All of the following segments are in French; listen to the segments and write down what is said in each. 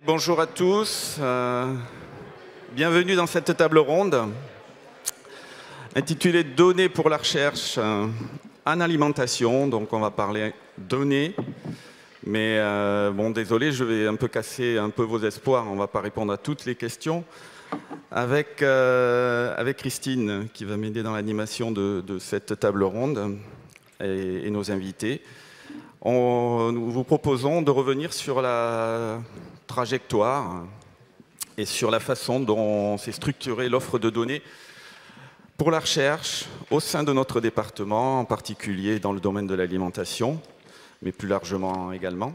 Bonjour à tous, bienvenue dans cette table ronde intitulée Données pour la recherche en alimentation. Donc on va parler données, mais bon, désolé, je vais un peu casser un peu vos espoirs, on ne va pas répondre à toutes les questions. Avec Christine qui va m'aider dans l'animation de cette table ronde et nos invités. Nous vous proposons de revenir sur la trajectoire et sur la façon dont s'est structurée l'offre de données pour la recherche au sein de notre département, en particulier dans le domaine de l'alimentation, mais plus largement également.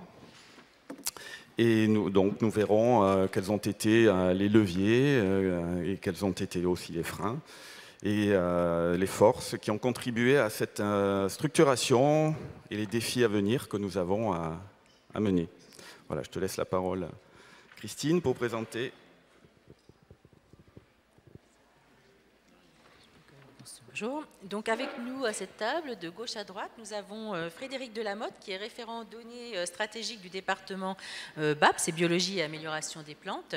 Et nous verrons quels ont été les leviers et quels ont été aussi les freins et les forces qui ont contribué à cette structuration et les défis à venir que nous avons à mener. Voilà, je te laisse la parole, Christine, pour présenter. Bonjour. Donc avec nous à cette table, de gauche à droite, nous avons Frédéric Delamotte, qui est référent données stratégiques du département BAP, c'est Biologie et Amélioration des plantes,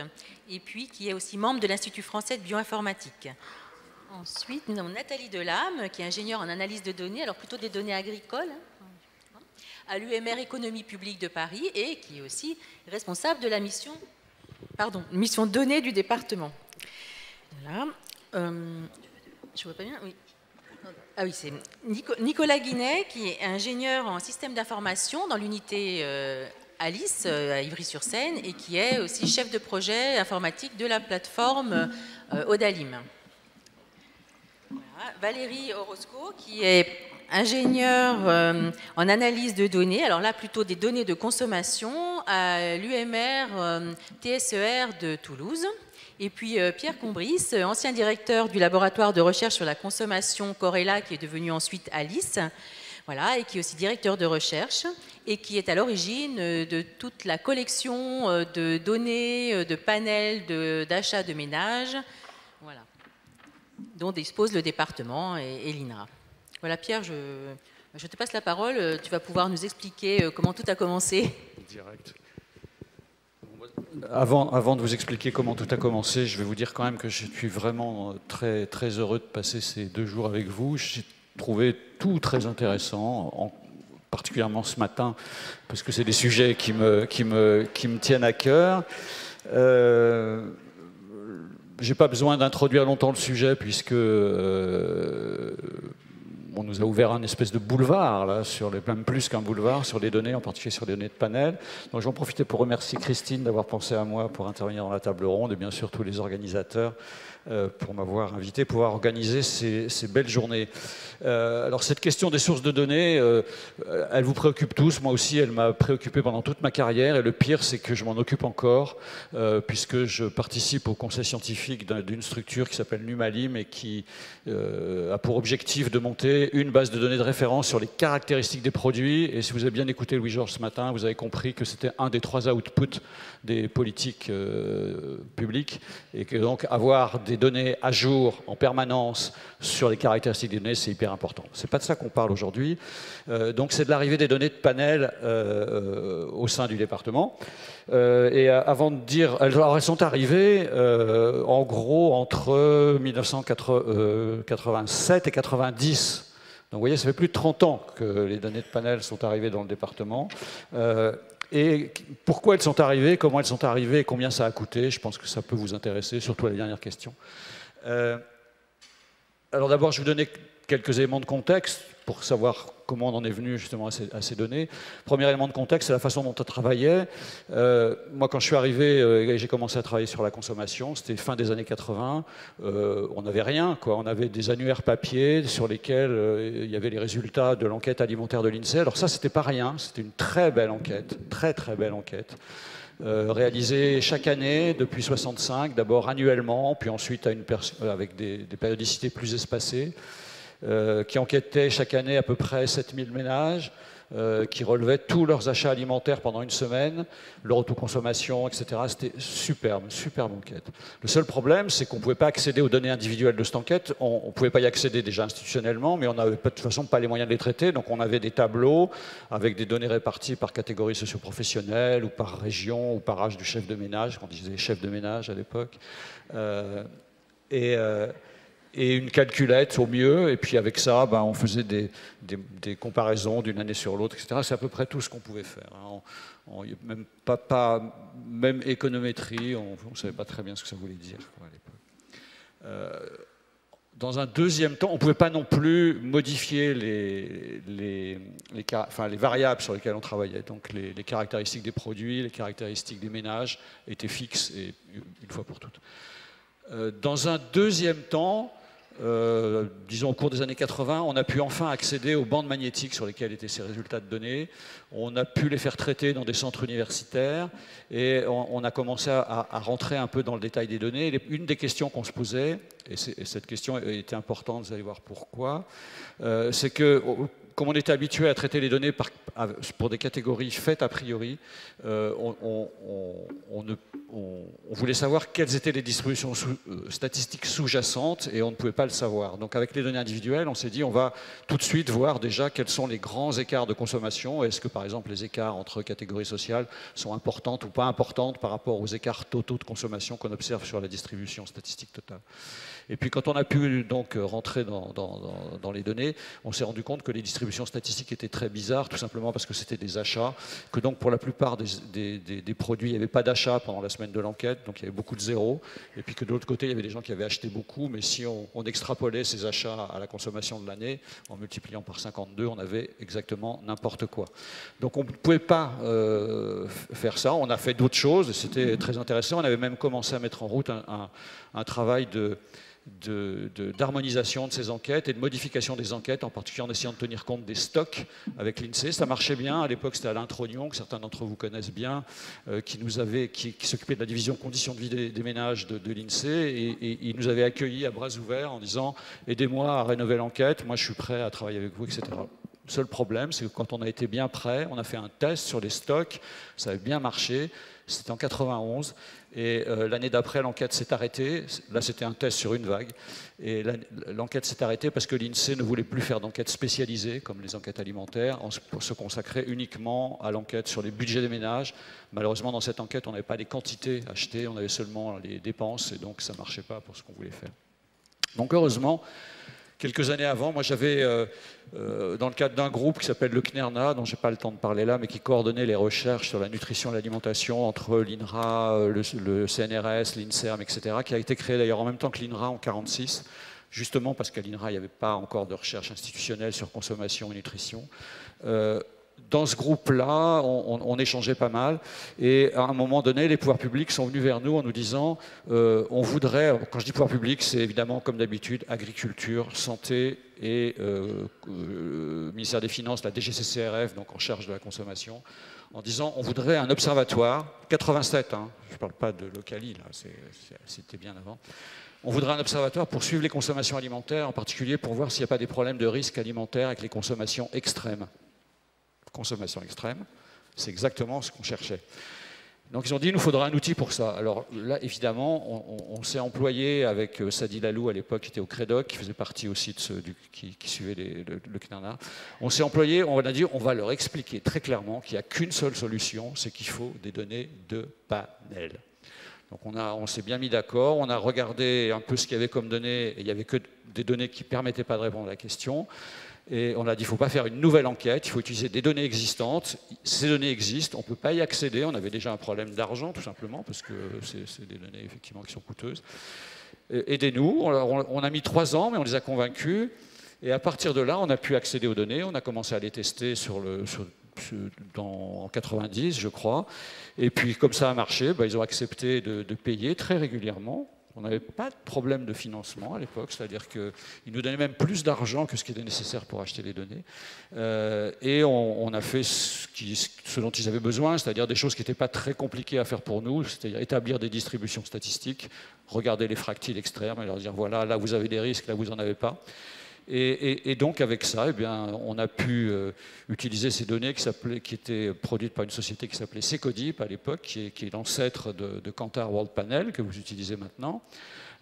et puis qui est aussi membre de l'Institut français de bioinformatique. Ensuite, nous avons Nathalie Delame, qui est ingénieure en analyse de données, alors plutôt des données agricoles, à l'UMR Économie publique de Paris, et qui est aussi responsable de la mission données du département. Voilà. Je vois pas bien, oui. Ah oui, c'est Nicolas Guinet, qui est ingénieur en système d'information dans l'unité Alice à Ivry-sur-Seine et qui est aussi chef de projet informatique de la plateforme Odalim. Voilà. Valérie Orozco, qui est ingénieure en analyse de données, alors là plutôt des données de consommation à l'UMR TSER de Toulouse. Et puis Pierre Combris, ancien directeur du laboratoire de recherche sur la consommation Corella, qui est devenu ensuite Alice, voilà, et qui est aussi directeur de recherche, et qui est à l'origine de toute la collection de données, de panels d'achat de ménages, voilà, dont dispose le département et l'INRA. Voilà, Pierre, je te passe la parole, tu vas pouvoir nous expliquer comment tout a commencé. Direct. Avant de vous expliquer comment tout a commencé, je vais vous dire quand même que je suis vraiment très, très heureux de passer ces 2 jours avec vous. J'ai trouvé tout très intéressant, particulièrement ce matin, parce que c'est des sujets qui me tiennent à cœur. Je n'ai pas besoin d'introduire longtemps le sujet, puisque on nous a ouvert un espèce de boulevard, là, même plus qu'un boulevard, sur les données, en particulier sur les données de panel. Donc j'en profitais pour remercier Christine d'avoir pensé à moi pour intervenir dans la table ronde, et bien sûr tous les organisateurs pour m'avoir invité, pouvoir organiser ces belles journées. Alors cette question des sources de données, elle vous préoccupe tous, moi aussi elle m'a préoccupé pendant toute ma carrière, et le pire c'est que je m'en occupe encore, puisque je participe au conseil scientifique d'une structure qui s'appelle Numalim et qui a pour objectif de monter une base de données de référence sur les caractéristiques des produits. Et si vous avez bien écouté Louis-Georges ce matin, vous avez compris que c'était un des 3 outputs des politiques publiques, et que donc avoir des données à jour en permanence sur les caractéristiques des données, c'est hyper important. C'est pas de ça qu'on parle aujourd'hui. Donc c'est de l'arrivée des données de panel au sein du département. Et avant de dire, alors elles sont arrivées en gros entre 1987 et 90. Donc vous voyez, ça fait plus de 30 ans que les données de panel sont arrivées dans le département. Et pourquoi elles sont arrivées, comment elles sont arrivées, combien ça a coûté, je pense que ça peut vous intéresser, surtout la dernière question. Alors d'abord, je vais vous donner quelques éléments de contexte pour savoir comment on en est venu justement à ces données. Premier élément de contexte, c'est la façon dont on travaillait. Moi, quand je suis arrivé, j'ai commencé à travailler sur la consommation. C'était fin des années 80. On n'avait rien, quoi. On avait des annuaires papier sur lesquels il y avait les résultats de l'enquête alimentaire de l'INSEE. Alors ça, c'était pas rien. C'était une très belle enquête, très très belle enquête. Réalisée chaque année depuis 65, d'abord annuellement, puis ensuite avec des périodicités plus espacées. Qui enquêtait chaque année à peu près 7000 ménages, qui relevaient tous leurs achats alimentaires pendant une semaine, leur autoconsommation, etc. C'était superbe, superbe enquête. Le seul problème, c'est qu'on ne pouvait pas accéder aux données individuelles de cette enquête. On ne pouvait pas y accéder déjà institutionnellement, mais on n'avait de toute façon pas les moyens de les traiter. Donc on avait des tableaux avec des données réparties par catégorie socio-professionnelle ou par région ou par âge du chef de ménage, quand on disait chef de ménage à l'époque. Et une calculette au mieux, et puis avec ça, ben, on faisait des comparaisons d'une année sur l'autre, etc. C'est à peu près tout ce qu'on pouvait faire. Même, même économétrie, on ne savait pas très bien ce que ça voulait dire quoi, à l'époque. Dans un deuxième temps, on ne pouvait pas non plus modifier les variables sur lesquelles on travaillait. Donc les caractéristiques des produits, les caractéristiques des ménages étaient fixes, et une fois pour toutes. Dans un deuxième temps, disons au cours des années 80, on a pu enfin accéder aux bandes magnétiques sur lesquelles étaient ces résultats de données. On a pu les faire traiter dans des centres universitaires et on a commencé à rentrer un peu dans le détail des données. Une des questions qu'on se posait, et cette question était importante, vous allez voir pourquoi, c'est que comme on était habitué à traiter les données pour des catégories faites a priori, on voulait savoir quelles étaient les distributions statistiques sous-jacentes et on ne pouvait pas le savoir. Donc avec les données individuelles, on s'est dit on va tout de suite voir déjà quels sont les grands écarts de consommation. Est-ce que par exemple les écarts entre catégories sociales sont importantes ou pas importantes par rapport aux écarts totaux de consommation qu'on observe sur la distribution statistique totale. Et puis quand on a pu donc rentrer dans les données, on s'est rendu compte que les distributions statistiques étaient très bizarres, tout simplement parce que c'était des achats, que donc pour la plupart des produits, il n'y avait pas d'achat pendant la semaine de l'enquête, donc il y avait beaucoup de zéros, et puis que de l'autre côté, il y avait des gens qui avaient acheté beaucoup, mais si on extrapolait ces achats à la consommation de l'année, en multipliant par 52, on avait exactement n'importe quoi. Donc on ne pouvait pas faire ça, on a fait d'autres choses, et c'était très intéressant, on avait même commencé à mettre en route un travail d'harmonisation de ces enquêtes et de modification des enquêtes, en particulier en essayant de tenir compte des stocks avec l'INSEE. Ça marchait bien. À l'époque, c'était Alain Trognon, que certains d'entre vous connaissent bien, qui s'occupait de la division conditions de vie des ménages de l'INSEE, et il nous avait accueillis à bras ouverts en disant « Aidez-moi à rénover l'enquête, moi je suis prêt à travailler avec vous, etc. » Le seul problème, c'est que quand on a été bien prêt, on a fait un test sur les stocks, ça avait bien marché, c'était en 91, et l'année d'après, l'enquête s'est arrêtée. Là, c'était un test sur une vague, et l'enquête s'est arrêtée parce que l'INSEE ne voulait plus faire d'enquêtes spécialisées, comme les enquêtes alimentaires, pour se consacrer uniquement à l'enquête sur les budgets des ménages. Malheureusement, dans cette enquête, on n'avait pas les quantités achetées, on avait seulement les dépenses, et donc ça ne marchait pas pour ce qu'on voulait faire. Donc heureusement, quelques années avant, moi j'avais, dans le cadre d'un groupe qui s'appelle le CNERNA, dont je n'ai pas le temps de parler là, mais qui coordonnait les recherches sur la nutrition et l'alimentation entre l'INRA, le CNRS, l'INSERM, etc., qui a été créé d'ailleurs en même temps que l'INRA en 1946, justement parce qu'à l'INRA, il n'y avait pas encore de recherche institutionnelle sur consommation et nutrition. Dans ce groupe-là, on échangeait pas mal, et à un moment donné, les pouvoirs publics sont venus vers nous en nous disant on voudrait, quand je dis pouvoir public, c'est évidemment comme d'habitude agriculture, santé et ministère des Finances, la DGCCRF, donc en charge de la consommation, en disant on voudrait un observatoire, 87, hein, je ne parle pas de Locali, là, c'était bien avant. On voudrait un observatoire pour suivre les consommations alimentaires, en particulier pour voir s'il n'y a pas des problèmes de risque alimentaire avec les consommations extrêmes. Consommation extrême, c'est exactement ce qu'on cherchait. Donc ils ont dit il nous faudra un outil pour ça. Alors là, évidemment, on s'est employé avec Sadi Lalou à l'époque, qui était au CREDOC, qui faisait partie aussi de ceux qui suivaient le CNERNA. On s'est employé, on a dit on va leur expliquer très clairement qu'il n'y a qu'une seule solution, c'est qu'il faut des données de panel. Donc on s'est bien mis d'accord, on a regardé un peu ce qu'il y avait comme données, et il n'y avait que des données qui ne permettaient pas de répondre à la question. Et on a dit, il ne faut pas faire une nouvelle enquête, il faut utiliser des données existantes. Ces données existent, on ne peut pas y accéder. On avait déjà un problème d'argent, tout simplement, parce que c'est des données, effectivement, qui sont coûteuses. Aidez-nous. On a mis 3 ans, mais on les a convaincus. Et à partir de là, on a pu accéder aux données. On a commencé à les tester en 90, je crois. Et puis, comme ça a marché, ils ont accepté de payer très régulièrement. On n'avait pas de problème de financement à l'époque, c'est-à-dire qu'ils nous donnaient même plus d'argent que ce qui était nécessaire pour acheter les données. Et on a fait ce dont ils avaient besoin, c'est-à-dire des choses qui n'étaient pas très compliquées à faire pour nous, c'est-à-dire établir des distributions statistiques, regarder les fractiles extrêmes et leur dire voilà, là vous avez des risques, là vous n'en avez pas. Et donc avec ça, eh bien, on a pu utiliser ces données qui étaient produites par une société qui s'appelait Secodip à l'époque, qui est l'ancêtre de Kantar World Panel que vous utilisez maintenant.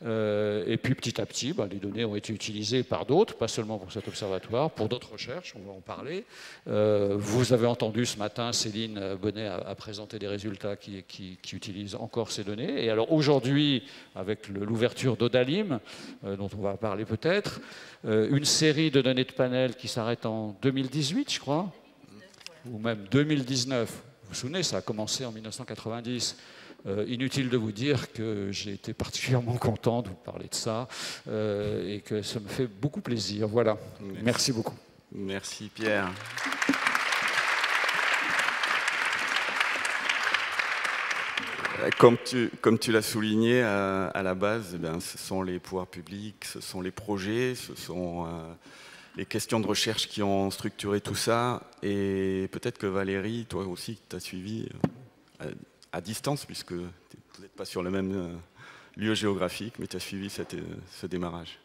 Et puis petit à petit, les données ont été utilisées par d'autres, pas seulement pour cet observatoire, pour d'autres recherches, on va en parler. Vous avez entendu ce matin Céline Bonnet a présenté des résultats qui utilisent encore ces données. Et alors aujourd'hui, avec l'ouverture d'Odalim, dont on va parler peut-être, une série de données de panel qui s'arrête en 2018, je crois, ou même 2019. Vous vous souvenez, ça a commencé en 1990. Inutile de vous dire que j'ai été particulièrement content de vous parler de ça et que ça me fait beaucoup plaisir. Voilà. Merci beaucoup. Merci Pierre. Comme tu l'as souligné à la base, ce sont les pouvoirs publics, ce sont les projets, ce sont les questions de recherche qui ont structuré tout ça. Et peut-être que Valérie, toi aussi, tu as suivi à distance, puisque tu n'es pas sur le même lieu géographique, mais tu as suivi ce démarrage.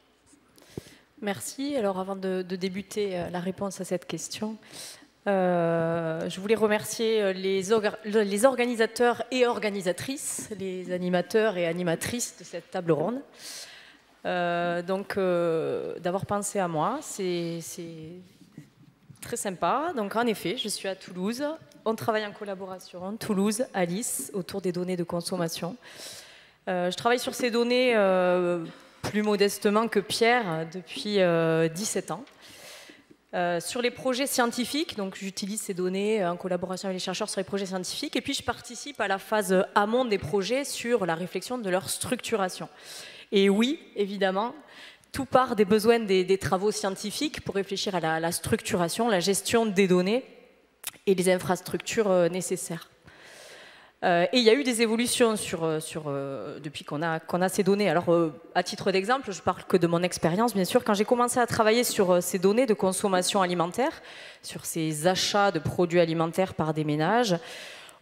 Merci. Alors avant de débuter la réponse à cette question, je voulais remercier les organisateurs et organisatrices, les animateurs et animatrices de cette table ronde. D'avoir pensé à moi, c'est très sympa. Donc en effet, je suis à Toulouse. On travaille en collaboration, Toulouse, Alice, autour des données de consommation. Je travaille sur ces données plus modestement que Pierre depuis 17 ans. Sur les projets scientifiques, donc j'utilise ces données en collaboration avec les chercheurs sur les projets scientifiques, et puis je participe à la phase amont des projets sur la réflexion de leur structuration. Et oui, évidemment, tout part des besoins des travaux scientifiques pour réfléchir à la structuration, la gestion des données et les infrastructures nécessaires. Et il y a eu des évolutions depuis qu'on a ces données. Alors, à titre d'exemple, je parle que de mon expérience, bien sûr. Quand j'ai commencé à travailler sur ces données de consommation alimentaire, sur ces achats de produits alimentaires par des ménages,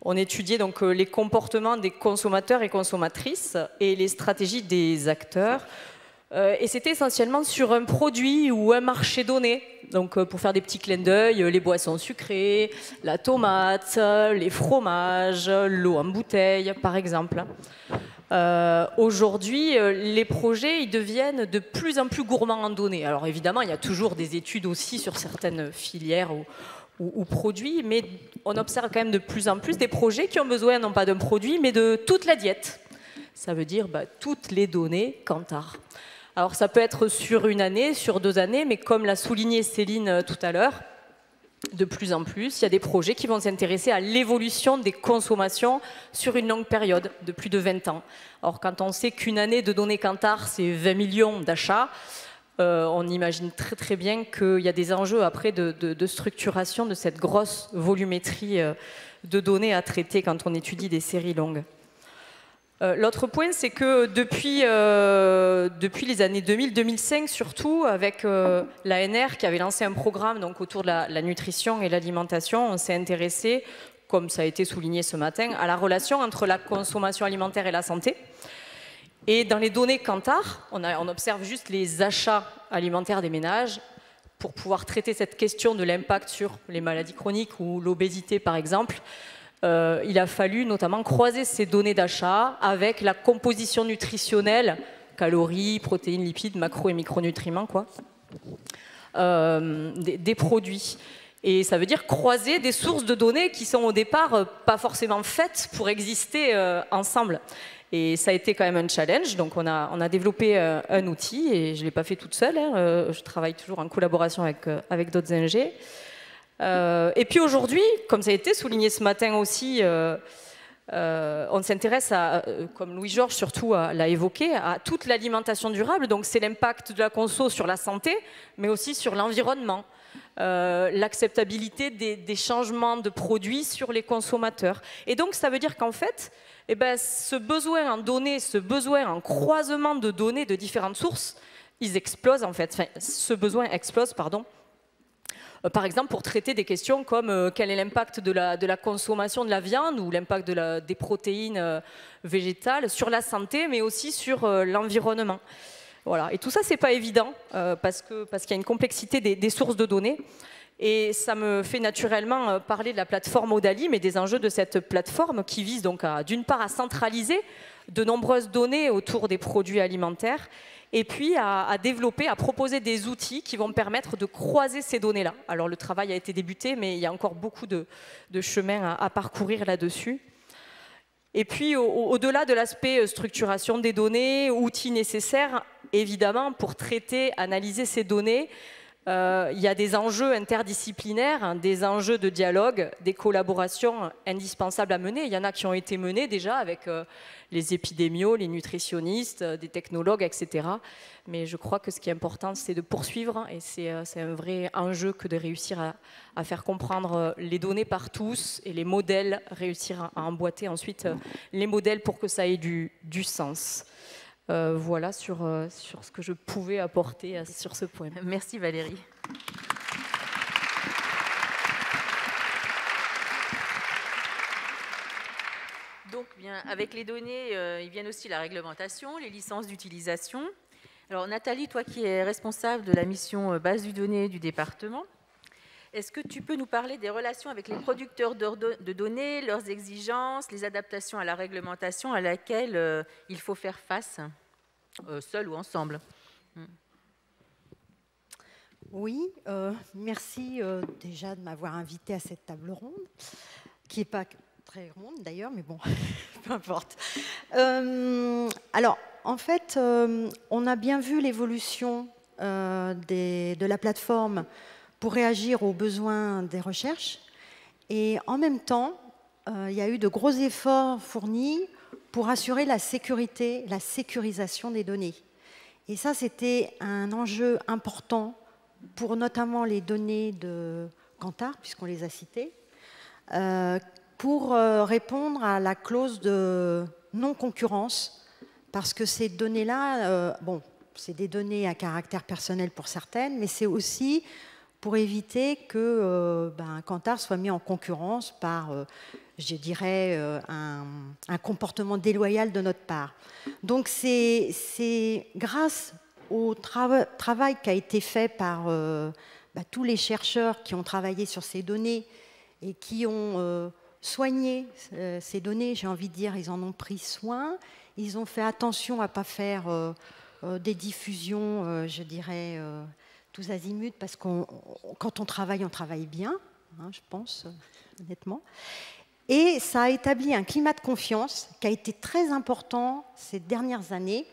on étudiait donc les comportements des consommateurs et consommatrices et les stratégies des acteurs. Et c'était essentiellement sur un produit ou un marché donné. Donc pour faire des petits clins d'œil, les boissons sucrées, la tomate, les fromages, l'eau en bouteille, par exemple. Aujourd'hui, les projets ils deviennent de plus en plus gourmands en données. Alors évidemment, il y a toujours des études aussi sur certaines filières ou produits, mais on observe quand même de plus en plus des projets qui ont besoin non pas d'un produit, mais de toute la diète. Ça veut dire toutes les données Kantar. Alors ça peut être sur une année, sur 2 années, mais comme l'a souligné Céline tout à l'heure, de plus en plus, il y a des projets qui vont s'intéresser à l'évolution des consommations sur une longue période, de plus de 20 ans. Alors quand on sait qu'une année de données Kantar, c'est 20 millions d'achats, on imagine très très bien qu'il y a des enjeux après de structuration de cette grosse volumétrie de données à traiter quand on étudie des séries longues. L'autre point, c'est que depuis les années 2000-2005, surtout, avec l'ANR qui avait lancé un programme donc, autour de la nutrition et l'alimentation, on s'est intéressé, comme ça a été souligné ce matin, à la relation entre la consommation alimentaire et la santé. Et dans les données Kantar, on observe juste les achats alimentaires des ménages pour pouvoir traiter cette question de l'impact sur les maladies chroniques ou l'obésité, par exemple. Il a fallu notamment croiser ces données d'achat avec la composition nutritionnelle, calories, protéines, lipides, macro- et micronutriments, des produits. Et ça veut dire croiser des sources de données qui sont au départ pas forcément faites pour exister ensemble. Et ça a été quand même un challenge. Donc on a développé un outil, et je ne l'ai pas fait toute seule. Je travaille toujours en collaboration avec d'autres ingés. Et puis aujourd'hui, comme ça a été souligné ce matin aussi, on s'intéresse à, comme Louis-Georges surtout l'a évoqué, à toute l'alimentation durable. Donc c'est l'impact de la conso sur la santé, mais aussi sur l'environnement, l'acceptabilité des changements de produits sur les consommateurs. Et donc ça veut dire qu'en fait, ce besoin en données, ce besoin en croisement de données de différentes sources, ils explosent en fait. Enfin, ce besoin explose, pardon. Par exemple, pour traiter des questions comme quel est l'impact de la consommation de la viande ou l'impact des protéines végétales sur la santé, mais aussi sur l'environnement. Voilà. Et tout ça, c'est pas évident parce qu'il y a une complexité des sources de données. Et ça me fait naturellement parler de la plateforme Odali, mais des enjeux de cette plateforme qui vise donc d'une part à centraliser de nombreuses données autour des produits alimentaires et puis à développer, à proposer des outils qui vont permettre de croiser ces données-là. Alors le travail a été débuté, mais il y a encore beaucoup de chemin à parcourir là-dessus. Et puis au-delà de l'aspect structuration des données, outils nécessaires, évidemment, pour traiter, analyser ces données, il y a des enjeux interdisciplinaires, hein, des enjeux de dialogue, des collaborations indispensables à mener. Il y en a qui ont été menées déjà avec les épidémios, les nutritionnistes, des technologues, etc. Mais je crois que ce qui est important, c'est de poursuivre et c'est un vrai enjeu que de réussir à faire comprendre les données par tous et les modèles, réussir à emboîter ensuite les modèles pour que ça ait du sens. Voilà sur ce que je pouvais apporter sur ce point. Merci Valérie. Donc, bien, avec les données, il vient aussi la réglementation, les licences d'utilisation. Alors Nathalie, toi qui es responsable de la mission base de données du département, est-ce que tu peux nous parler des relations avec les producteurs de données, leurs exigences, les adaptations à la réglementation à laquelle il faut faire face, seul ou ensemble? Oui, merci déjà de m'avoir invitée à cette table ronde, qui n'est pas très ronde d'ailleurs, mais bon, peu importe. Alors, en fait, on a bien vu l'évolution de la plateforme pour réagir aux besoins des recherches. Et en même temps, il y a eu de gros efforts fournis pour assurer la sécurité, la sécurisation des données. Et ça, c'était un enjeu important pour notamment les données de Kantar, puisqu'on les a citées, pour répondre à la clause de non-concurrence, parce que ces données-là, bon, c'est des données à caractère personnel pour certaines, mais c'est aussi pour éviter que Kantar soit mis en concurrence par, je dirais, un comportement déloyal de notre part. Donc c'est grâce au travail qui a été fait par tous les chercheurs qui ont travaillé sur ces données et qui ont soigné ces données, j'ai envie de dire, ils en ont pris soin, ils ont fait attention à ne pas faire des diffusions, je dirais, tous azimuts, parce que quand on travaille bien, hein, je pense, honnêtement. Et ça a établi un climat de confiance qui a été très important ces dernières années,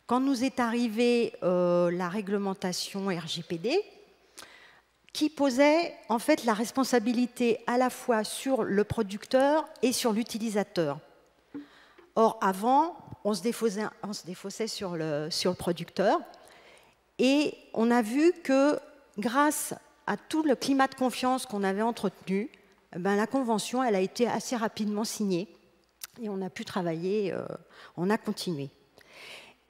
quand nous est arrivée la réglementation RGPD, qui posait en fait la responsabilité à la fois sur le producteur et sur l'utilisateur. Or, avant, on se défaussait sur le producteur, et on a vu que grâce à tout le climat de confiance qu'on avait entretenu, la convention elle a été assez rapidement signée, et on a pu travailler, on a continué.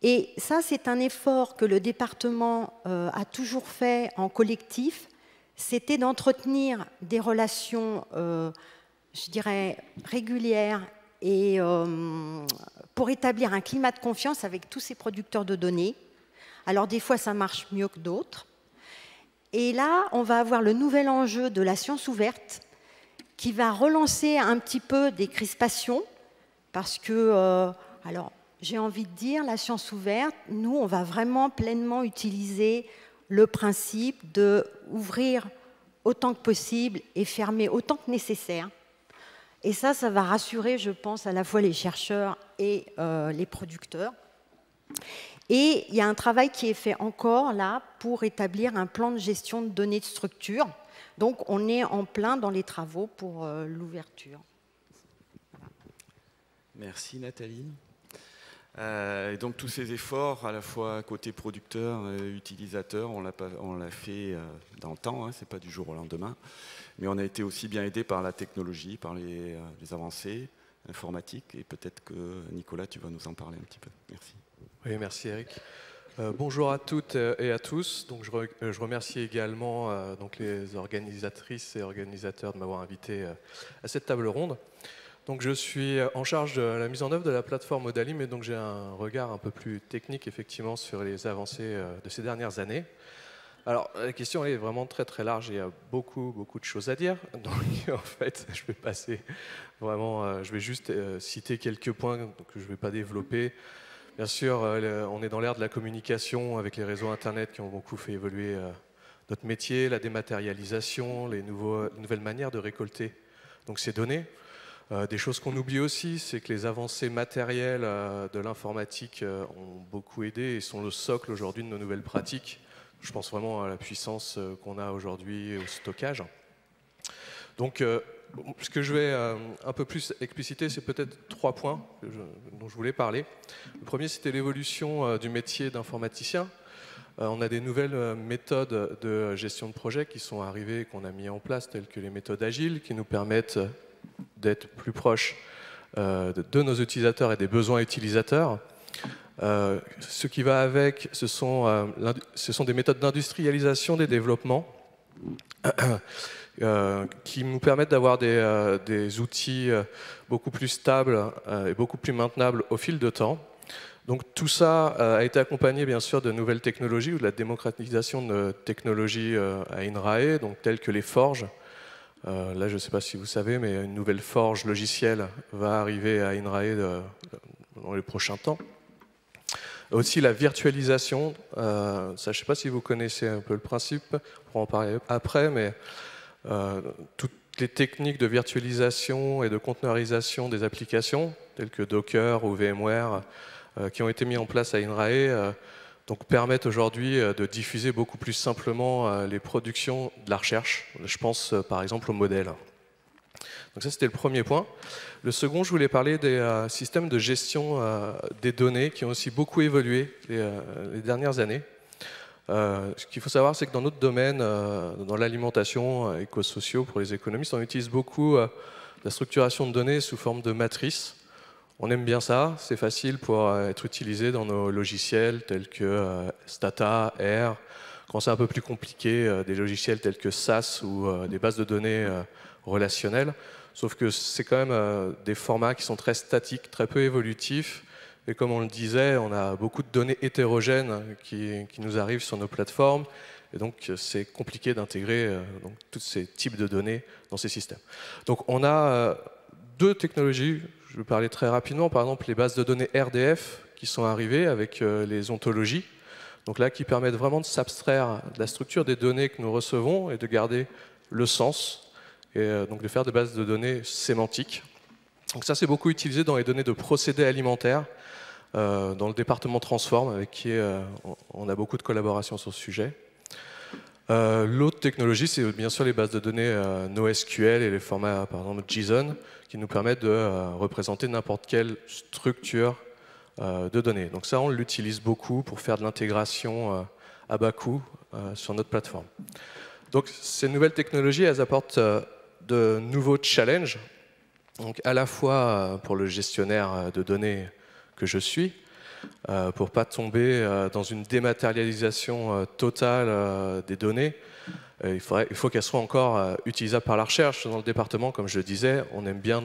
Et ça, c'est un effort que le département a toujours fait en collectif, c'était d'entretenir des relations, je dirais, régulières et pour établir un climat de confiance avec tous ces producteurs de données. Alors des fois, ça marche mieux que d'autres. Et là, on va avoir le nouvel enjeu de la science ouverte qui va relancer un petit peu des crispations parce que, alors, j'ai envie de dire, la science ouverte, nous, on va vraiment pleinement utiliser le principe d'ouvrir autant que possible et fermer autant que nécessaire. Et ça va rassurer, je pense, à la fois les chercheurs et les producteurs. Et il y a un travail qui est fait encore là pour établir un plan de gestion de données de structure. Donc, on est en plein dans les travaux pour l'ouverture. Voilà. Merci Nathalie. Et donc tous ces efforts, à la fois côté producteur et utilisateur, on l'a fait dans le temps, hein, c'est pas du jour au lendemain, mais on a été aussi bien aidé par la technologie, par les avancées informatiques, et peut-être que Nicolas, tu vas nous en parler un petit peu. Merci. Oui, merci Eric. Bonjour à toutes et à tous. Donc, je remercie également donc les organisatrices et organisateurs de m'avoir invité à cette table ronde. Donc je suis en charge de la mise en œuvre de la plateforme Odalim, et donc j'ai un regard un peu plus technique effectivement sur les avancées de ces dernières années. Alors la question est vraiment très très large, il y a beaucoup de choses à dire. Donc en fait, je vais passer vraiment, je vais juste citer quelques points que je ne vais pas développer. Bien sûr, on est dans l'ère de la communication avec les réseaux Internet qui ont beaucoup fait évoluer notre métier, la dématérialisation, les nouvelles manières de récolter donc, ces données. Des choses qu'on oublie aussi, c'est que les avancées matérielles de l'informatique ont beaucoup aidé et sont le socle aujourd'hui de nos nouvelles pratiques. Je pense vraiment à la puissance qu'on a aujourd'hui au stockage. Donc, ce que je vais un peu plus expliciter, c'est peut-être 3 points dont je voulais parler. Le premier, c'était l'évolution du métier d'informaticien. On a des nouvelles méthodes de gestion de projet qui sont arrivées et qu'on a mis en place, telles que les méthodes agiles, qui nous permettent d'être plus proches de nos utilisateurs et des besoins utilisateurs. Ce qui va avec, ce sont des méthodes d'industrialisation des développements qui nous permettent d'avoir des outils beaucoup plus stables et beaucoup plus maintenables au fil de temps. Donc tout ça a été accompagné bien sûr de nouvelles technologies ou de la démocratisation de technologies à INRAE, donc telles que les forges. Là, je ne sais pas si vous savez, mais une nouvelle forge logicielle va arriver à INRAE dans les prochains temps. Aussi la virtualisation, ça, je ne sais pas si vous connaissez un peu le principe, on pourra en parler après, mais toutes les techniques de virtualisation et de conteneurisation des applications, telles que Docker ou VMware, qui ont été mis en place à INRAE, donc permettent aujourd'hui de diffuser beaucoup plus simplement les productions de la recherche. Je pense par exemple au modèle. Donc ça, c'était le premier point. Le second, je voulais parler des systèmes de gestion des données qui ont aussi beaucoup évolué les dernières années. Ce qu'il faut savoir, c'est que dans notre domaine, dans l'alimentation, éco-sociaux, pour les économistes, on utilise beaucoup la structuration de données sous forme de matrices. On aime bien ça, c'est facile pour être utilisé dans nos logiciels tels que Stata, R. Quand c'est un peu plus compliqué, des logiciels tels que SAS ou des bases de données relationnelles. Sauf que c'est quand même des formats qui sont très statiques, très peu évolutifs. Et comme on le disait, on a beaucoup de données hétérogènes qui nous arrivent sur nos plateformes. Et donc, c'est compliqué d'intégrer tous ces types de données dans ces systèmes. Donc, on a 2 technologies. Je vais parler très rapidement. Par exemple, les bases de données RDF qui sont arrivées avec les ontologies. Donc là, qui permettent vraiment de s'abstraire de la structure des données que nous recevons et de garder le sens. Et donc de faire des bases de données sémantiques. Donc ça, c'est beaucoup utilisé dans les données de procédés alimentaires, dans le département Transform, avec qui on a beaucoup de collaboration sur ce sujet. L'autre technologie, c'est bien sûr les bases de données NoSQL et les formats, par exemple, JSON, qui nous permettent de représenter n'importe quelle structure de données. Donc ça, on l'utilise beaucoup pour faire de l'intégration à bas coût sur notre plateforme. Donc ces nouvelles technologies, elles apportent de nouveaux challenges, donc à la fois pour le gestionnaire de données que je suis, pour ne pas tomber dans une dématérialisation totale des données. Il faut qu'elles soient encore utilisables par la recherche. Dans le département, comme je le disais, on aime bien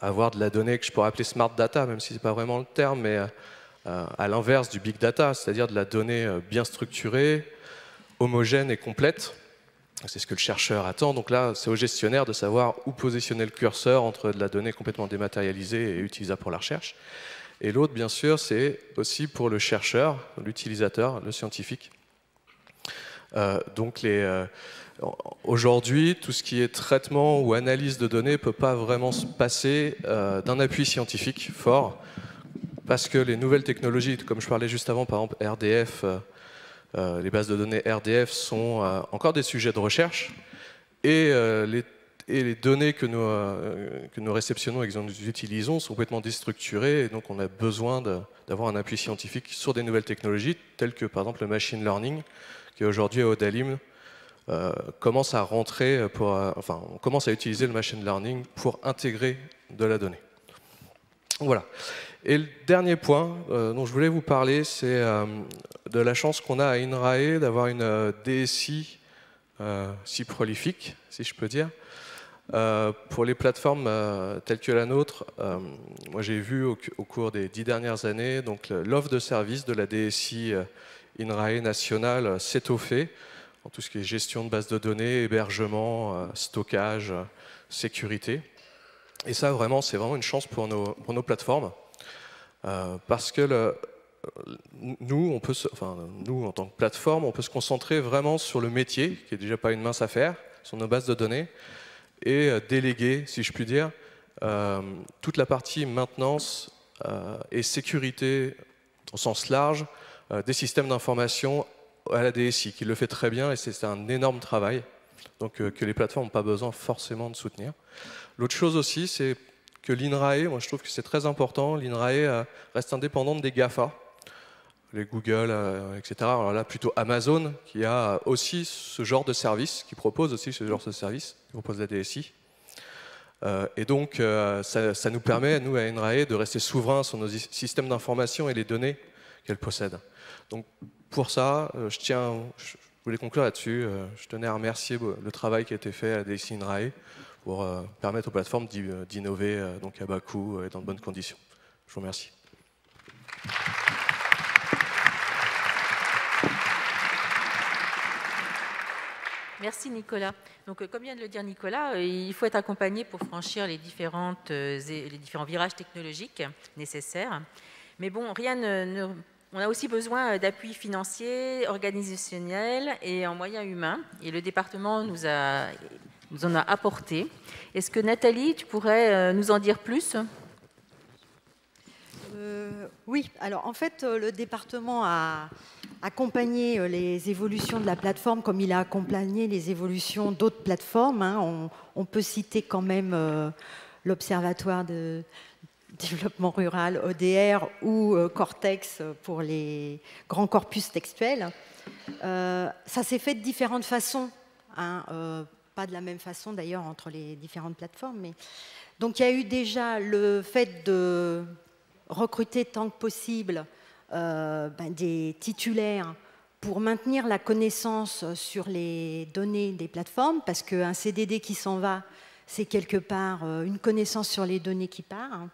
avoir de la donnée que je pourrais appeler smart data, même si ce n'est pas vraiment le terme, mais à l'inverse du big data, c'est-à-dire de la donnée bien structurée, homogène et complète. C'est ce que le chercheur attend. Donc là, c'est au gestionnaire de savoir où positionner le curseur entre de la donnée complètement dématérialisée et utilisable pour la recherche. Et l'autre, bien sûr, c'est aussi pour le chercheur, l'utilisateur, le scientifique. Donc aujourd'hui, tout ce qui est traitement ou analyse de données ne peut pas vraiment se passer d'un appui scientifique fort, parce que les nouvelles technologies, comme je parlais juste avant, par exemple RDF, les bases de données RDF sont encore des sujets de recherche, et les données que nous réceptionnons et que nous utilisons sont complètement déstructurées, et donc on a besoin d'avoir un appui scientifique sur des nouvelles technologies, telles que par exemple le machine learning, qui aujourd'hui à Odalim commence à rentrer, on commence à utiliser le machine learning pour intégrer de la donnée. Voilà. Et le dernier point dont je voulais vous parler, c'est de la chance qu'on a à INRAE d'avoir une DSI si prolifique, si je peux dire. Pour les plateformes telles que la nôtre, moi j'ai vu au cours des 10 dernières années l'offre de services de la DSI INRAE nationale s'étoffer en tout ce qui est gestion de bases de données, hébergement, stockage, sécurité. Et ça, vraiment, c'est vraiment une chance pour nos plateformes. Parce que nous, en tant que plateforme, on peut se concentrer vraiment sur le métier, qui n'est déjà pas une mince affaire, sur nos bases de données, et déléguer, si je puis dire, toute la partie maintenance et sécurité au sens large des systèmes d'information à la DSI, qui le fait très bien, et c'est un énorme travail, donc que les plateformes n'ont pas besoin forcément de soutenir. L'autre chose aussi, c'est que l'INRAE, moi je trouve que c'est très important, l'INRAE reste indépendante des GAFA, les Google, etc. Alors là, plutôt Amazon, qui a aussi ce genre de service, qui propose aussi ce genre de service, qui propose la DSI. Et donc, ça nous permet, nous, à INRAE, de rester souverains sur nos systèmes d'information et les données qu'elle possède. Donc, pour ça, je voulais conclure là-dessus. Je tenais à remercier le travail qui a été fait à la DSI INRAE pour permettre aux plateformes d'innover donc à bas coût et dans de bonnes conditions. Je vous remercie. Merci Nicolas. Donc, comme vient de le dire Nicolas, il faut être accompagné pour franchir les différents virages technologiques nécessaires. Mais bon, on a aussi besoin d'appui financier, organisationnel et en moyens humains. Et le département nous en a apporté. Est-ce que Nathalie, tu pourrais nous en dire plus ? Oui, alors en fait, le département a accompagné les évolutions de la plateforme comme il a accompagné les évolutions d'autres plateformes. Hein. On peut citer quand même l'Observatoire de développement rural, ODR, ou Cortex pour les grands corpus textuels. Ça s'est fait de différentes façons, hein, pas de la même façon d'ailleurs entre les différentes plateformes. Mais... Donc il y a eu déjà le fait de recruter tant que possible des titulaires pour maintenir la connaissance sur les données des plateformes, parce qu'un CDD qui s'en va, c'est quelque part une connaissance sur les données qui part.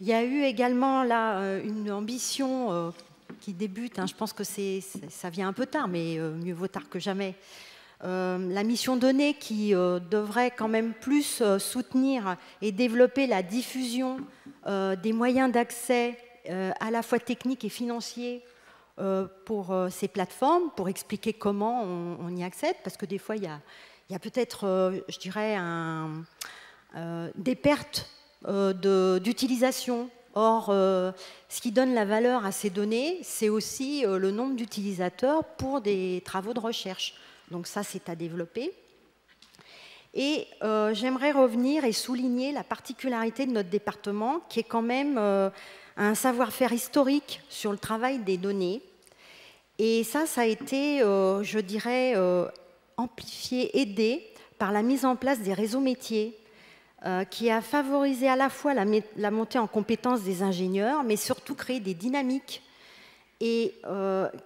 Il y a eu également là une ambition qui débute, hein, je pense que ça vient un peu tard, mais mieux vaut tard que jamais. La mission donnée qui devrait quand même plus soutenir et développer la diffusion des moyens d'accès à la fois techniques et financiers pour ces plateformes, pour expliquer comment on y accède, parce que des fois il y a peut-être, je dirais, des pertes d'utilisation. Or, ce qui donne la valeur à ces données, c'est aussi le nombre d'utilisateurs pour des travaux de recherche. Donc ça, c'est à développer. Et j'aimerais revenir et souligner la particularité de notre département, qui est quand même un savoir-faire historique sur le travail des données. Et ça a été, je dirais, amplifié, aidé par la mise en place des réseaux métiers, qui a favorisé à la fois la montée en compétences des ingénieurs, mais surtout créé des dynamiques et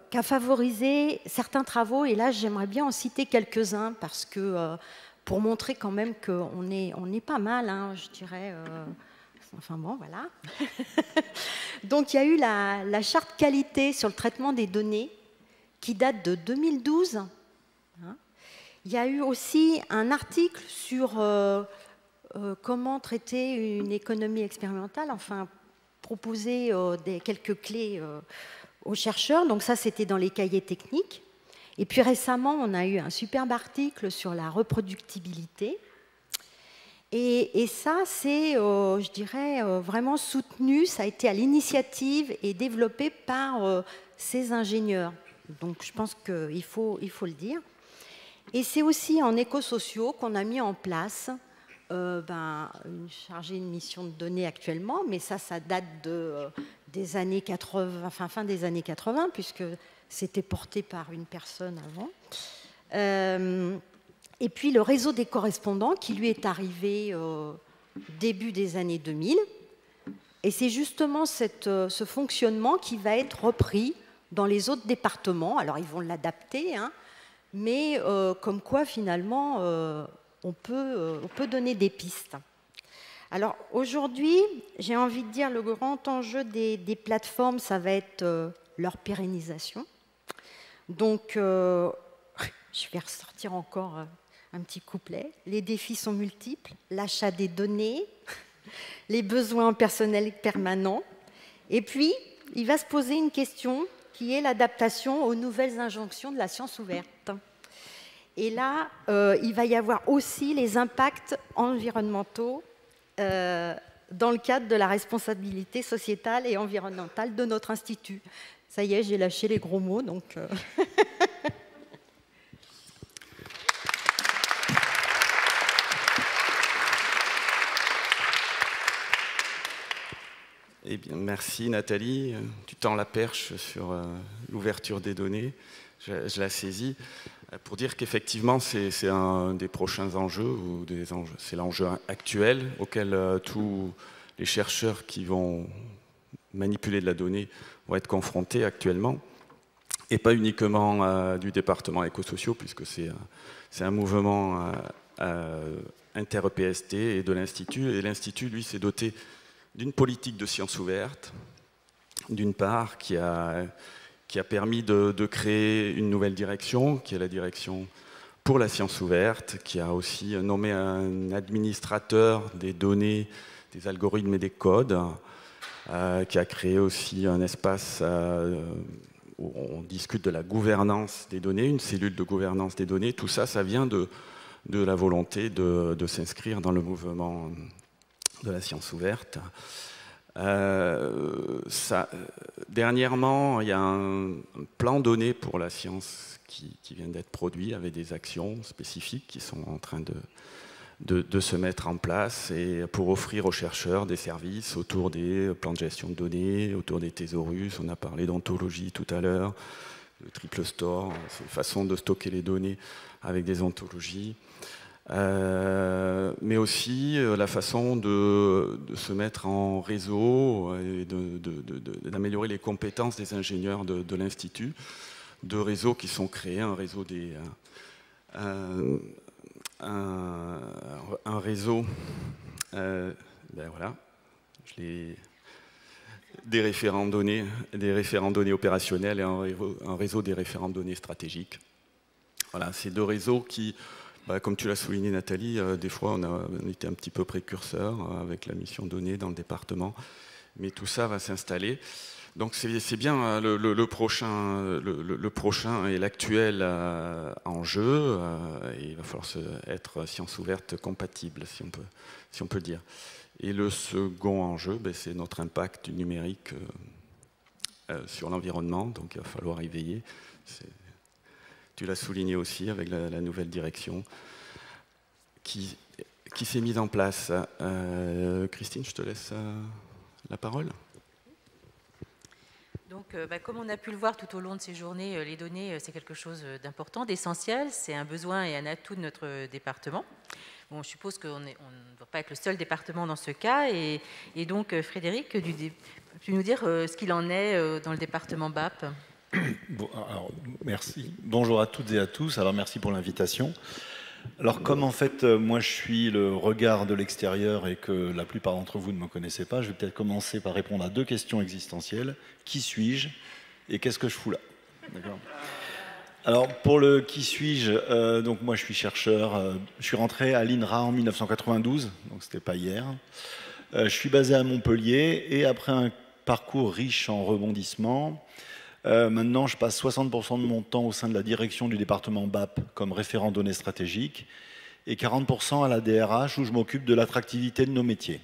qui a favorisé certains travaux. Et là, j'aimerais bien en citer quelques-uns, parce que pour montrer quand même qu'on est pas mal, hein, je dirais. Enfin bon, voilà. Donc il y a eu la charte qualité sur le traitement des données, qui date de 2012. Hein. Il y a eu aussi un article sur comment traiter une économie expérimentale, enfin proposer quelques clés aux chercheurs. Donc ça, c'était dans les cahiers techniques. Et puis récemment, on a eu un superbe article sur la reproductibilité. Et ça, c'est, je dirais, vraiment soutenu. Ça a été à l'initiative et développé par ces ingénieurs. Donc je pense qu'il faut le dire. Et c'est aussi en éco-sociaux qu'on a mis en place une chargée de mission de données actuellement, mais ça date des années 80, enfin fin des années 80, puisque c'était porté par une personne avant. Et puis le réseau des correspondants, qui lui est arrivé début des années 2000. Et c'est justement ce fonctionnement qui va être repris dans les autres départements. Alors ils vont l'adapter, hein, mais comme quoi finalement on peut donner des pistes. Alors aujourd'hui, j'ai envie de dire le grand enjeu des plateformes, ça va être leur pérennisation. Donc, je vais ressortir encore un petit couplet. Les défis sont multiples, l'achat des données, les besoins en personnel permanents. Et puis, il va se poser une question qui est l'adaptation aux nouvelles injonctions de la science ouverte. Et là, il va y avoir aussi les impacts environnementaux dans le cadre de la responsabilité sociétale et environnementale de notre institut. Ça y est, j'ai lâché les gros mots, donc... Eh bien, merci Nathalie. Tu tends la perche sur l'ouverture des données. Je la saisis pour dire qu'effectivement, c'est un des prochains enjeux, c'est l'enjeu actuel auquel tous les chercheurs qui vont manipuler de la donnée vont être confrontés actuellement, et pas uniquement du département écosociaux, puisque c'est un mouvement inter-EPST et de l'Institut. Et l'Institut, lui, s'est doté d'une politique de sciences ouvertes, d'une part, qui a permis de créer une nouvelle direction, qui est la direction pour la science ouverte, qui a aussi nommé un administrateur des données, des algorithmes et des codes, qui a créé aussi un espace où on discute de la gouvernance des données, une cellule de gouvernance des données. Tout ça, ça vient de la volonté de s'inscrire dans le mouvement de la science ouverte. Dernièrement, il y a un plan donné pour la science qui vient d'être produit avec des actions spécifiques qui sont en train de se mettre en place et pour offrir aux chercheurs des services autour des plans de gestion de données, autour des thésaurus. On a parlé d'ontologie tout à l'heure, de triple store, c'est une façon de stocker les données avec des ontologies. Mais aussi la façon de se mettre en réseau et d'améliorer les compétences des ingénieurs de l'Institut, de réseaux qui sont créés, un réseau voilà, des référents données opérationnels et un réseau des référents données stratégiques. Voilà, ces deux réseaux qui, comme tu l'as souligné Nathalie, des fois on était un petit peu précurseurs avec la mission donnée dans le département, mais tout ça va s'installer. Donc c'est bien le prochain et l'actuel enjeu, et il va falloir être science ouverte compatible, si on peut dire. Et le second enjeu, c'est notre impact du numérique sur l'environnement, donc il va falloir y veiller. Tu l'as souligné aussi avec la nouvelle direction qui s'est mise en place. Christine, je te laisse la parole. Donc, comme on a pu le voir tout au long de ces journées, les données, c'est quelque chose d'important, d'essentiel. C'est un besoin et un atout de notre département. Bon, je suppose qu'on ne doit pas être le seul département dans ce cas. Et donc, Frédéric, peux-tu nous dire ce qu'il en est dans le département BAP ? Bon, alors, merci. Bonjour à toutes et à tous. Alors, merci pour l'invitation. Alors, comme en fait, moi, je suis le regard de l'extérieur et que la plupart d'entre vous ne me connaissez pas, je vais peut-être commencer par répondre à deux questions existentielles. Qui suis-je et qu'est-ce que je fous là? D'accord. Alors, pour le qui suis-je, donc moi, je suis chercheur. Je suis rentré à l'INRA en 1992, donc c'était pas hier. Je suis basé à Montpellier et après un parcours riche en rebondissements, maintenant, je passe 60% de mon temps au sein de la direction du département BAP comme référent données stratégiques et 40% à la DRH où je m'occupe de l'attractivité de nos métiers.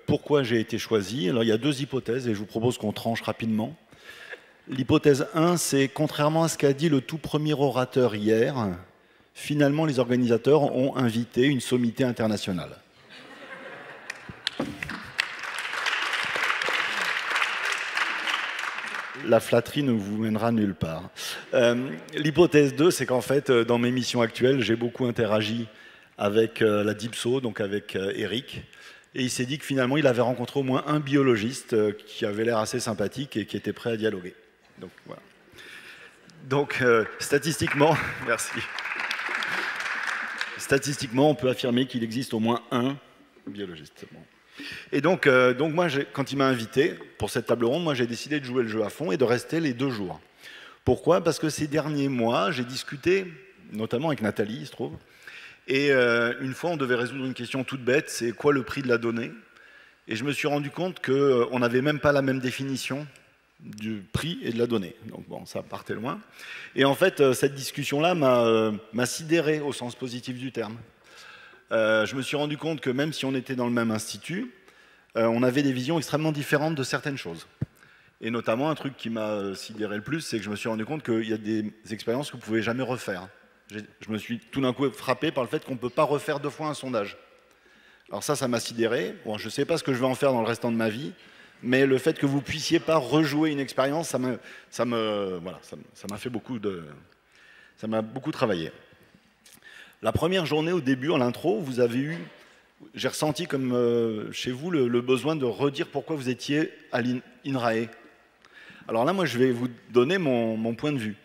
Pourquoi j'ai été choisi? Alors, il y a deux hypothèses et je vous propose qu'on tranche rapidement. L'hypothèse 1, c'est contrairement à ce qu'a dit le tout premier orateur hier, finalement, les organisateurs ont invité une sommité internationale. La flatterie ne vous mènera nulle part. L'hypothèse 2, c'est qu'en fait, dans mes missions actuelles, j'ai beaucoup interagi avec la DIPSO, donc avec Eric, et il s'est dit que finalement, il avait rencontré au moins un biologiste qui avait l'air assez sympathique et qui était prêt à dialoguer. Donc, voilà. Donc, statistiquement, merci. statistiquement, on peut affirmer qu'il existe au moins un biologiste. Bon. Et donc moi, quand il m'a invité pour cette table ronde, moi j'ai décidé de jouer le jeu à fond et de rester les 2 jours. Pourquoi? Parce que ces derniers mois, j'ai discuté, notamment avec Nathalie, il se trouve, et une fois on devait résoudre une question toute bête, c'est quoi le prix de la donnée? Et je me suis rendu compte qu'on n'avait même pas la même définition du prix et de la donnée. Donc bon, ça partait loin. Et en fait, cette discussion-là m'a sidéré au sens positif du terme. Je me suis rendu compte que même si on était dans le même institut, on avait des visions extrêmement différentes de certaines choses. Et notamment, un truc qui m'a sidéré le plus, c'est que je me suis rendu compte qu'il y a des expériences que vous ne pouvez jamais refaire. Je me suis tout d'un coup frappé par le fait qu'on ne peut pas refaire 2 fois un sondage. Alors ça m'a sidéré. Bon, je ne sais pas ce que je vais en faire dans le restant de ma vie, mais le fait que vous ne puissiez pas rejouer une expérience, ça m'a fait beaucoup de... Ça m'a beaucoup travaillé. La première journée, au début, en l'intro, vous avez eu... J'ai ressenti comme chez vous le besoin de redire pourquoi vous étiez à l'INRAE. Alors là, moi, je vais vous donner mon point de vue.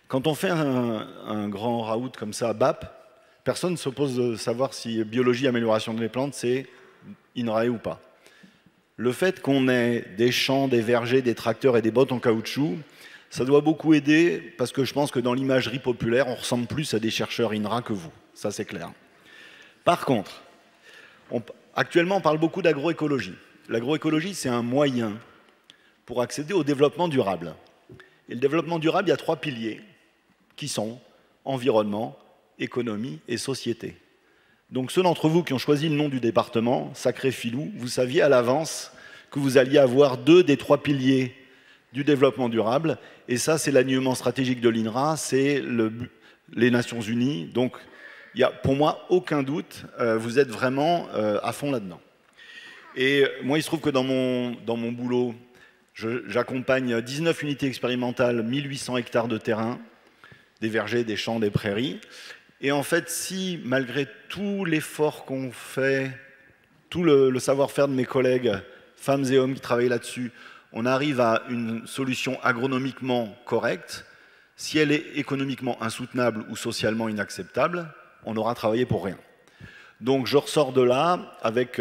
Quand on fait un grand raout comme ça à BAP, personne ne s'oppose de savoir si biologie, amélioration des plantes, c'est INRAE ou pas. Le fait qu'on ait des champs, des vergers, des tracteurs et des bottes en caoutchouc, ça doit beaucoup aider parce que je pense que dans l'imagerie populaire, on ressemble plus à des chercheurs INRA que vous. Ça, c'est clair. Par contre, actuellement, on parle beaucoup d'agroécologie. L'agroécologie, c'est un moyen pour accéder au développement durable. Et le développement durable, il y a 3 piliers qui sont environnement, économie et société. Donc ceux d'entre vous qui ont choisi le nom du département, Sacré Filou, vous saviez à l'avance que vous alliez avoir 2 des 3 piliers du développement durable. Et ça, c'est l'alignement stratégique de l'INRA, c'est les Nations Unies. Donc il n'y a pour moi aucun doute, vous êtes vraiment à fond là-dedans. Et moi, il se trouve que dans mon boulot, j'accompagne 19 unités expérimentales, 1800 hectares de terrain, des vergers, des champs, des prairies. Et en fait, si malgré tout l'effort qu'on fait, tout le savoir-faire de mes collègues, femmes et hommes qui travaillent là-dessus, on arrive à une solution agronomiquement correcte, si elle est économiquement insoutenable ou socialement inacceptable, on aura travaillé pour rien. Donc je ressors de là avec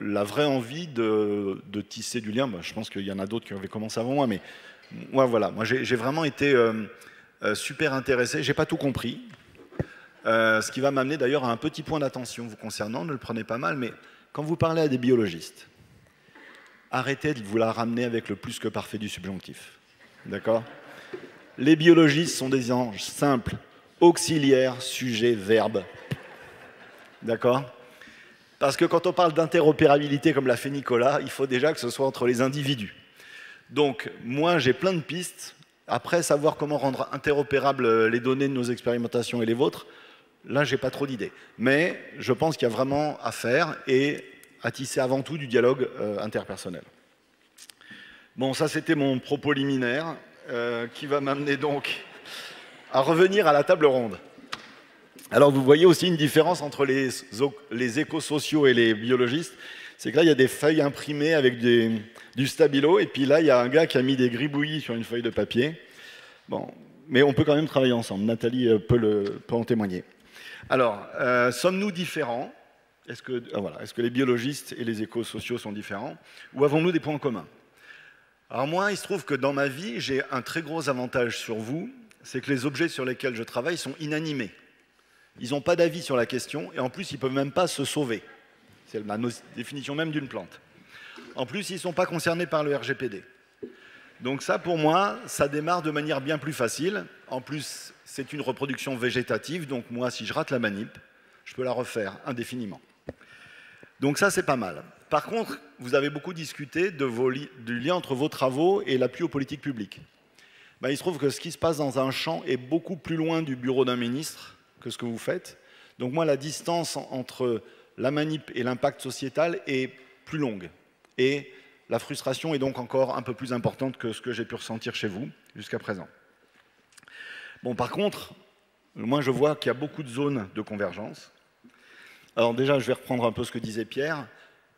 la vraie envie de tisser du lien. Je pense qu'il y en a d'autres qui avaient commencé avant moi, mais moi voilà, j'ai vraiment été super intéressé. J'ai pas tout compris, ce qui va m'amener d'ailleurs à un petit point d'attention vous concernant. Ne le prenez pas mal, mais quand vous parlez à des biologistes, arrêtez de vous la ramener avec le plus que parfait du subjonctif. D'accord? Les biologistes sont des anges simples, auxiliaires, sujet, verbe. D'accord? Parce que quand on parle d'interopérabilité, comme l'a fait Nicolas, il faut déjà que ce soit entre les individus. Donc, moi, j'ai plein de pistes. Après, savoir comment rendre interopérables les données de nos expérimentations et les vôtres, là, j'ai pas trop d'idées. Mais je pense qu'il y a vraiment à faire et à tisser avant tout du dialogue interpersonnel. Bon, ça, c'était mon propos liminaire qui va m'amener donc à revenir à la table ronde. Alors, vous voyez aussi une différence entre les écosociaux et les biologistes. C'est que là, il y a des feuilles imprimées avec du stabilo, et puis là, il y a un gars qui a mis des gribouillis sur une feuille de papier. Bon, mais on peut quand même travailler ensemble. Nathalie peut en témoigner. Alors, sommes-nous différents? Est-ce que les biologistes et les écosociaux sont différents? Ou avons-nous des points communs? Alors moi, il se trouve que dans ma vie, j'ai un très gros avantage sur vous, c'est que les objets sur lesquels je travaille sont inanimés. Ils n'ont pas d'avis sur la question, et en plus, ils ne peuvent même pas se sauver. C'est la définition même d'une plante. En plus, ils ne sont pas concernés par le RGPD. Donc ça, pour moi, ça démarre de manière bien plus facile. En plus, c'est une reproduction végétative, donc moi, si je rate la manip, je peux la refaire indéfiniment. Donc ça, c'est pas mal. Par contre, vous avez beaucoup discuté du lien entre vos travaux et l'appui aux politiques publiques. Ben, il se trouve que ce qui se passe dans un champ est beaucoup plus loin du bureau d'un ministre que ce que vous faites. Donc moi, la distance entre la manip et l'impact sociétal est plus longue. Et la frustration est donc encore un peu plus importante que ce que j'ai pu ressentir chez vous jusqu'à présent. Bon, par contre, moi, je vois qu'il y a beaucoup de zones de convergence. Alors déjà, je vais reprendre un peu ce que disait Pierre.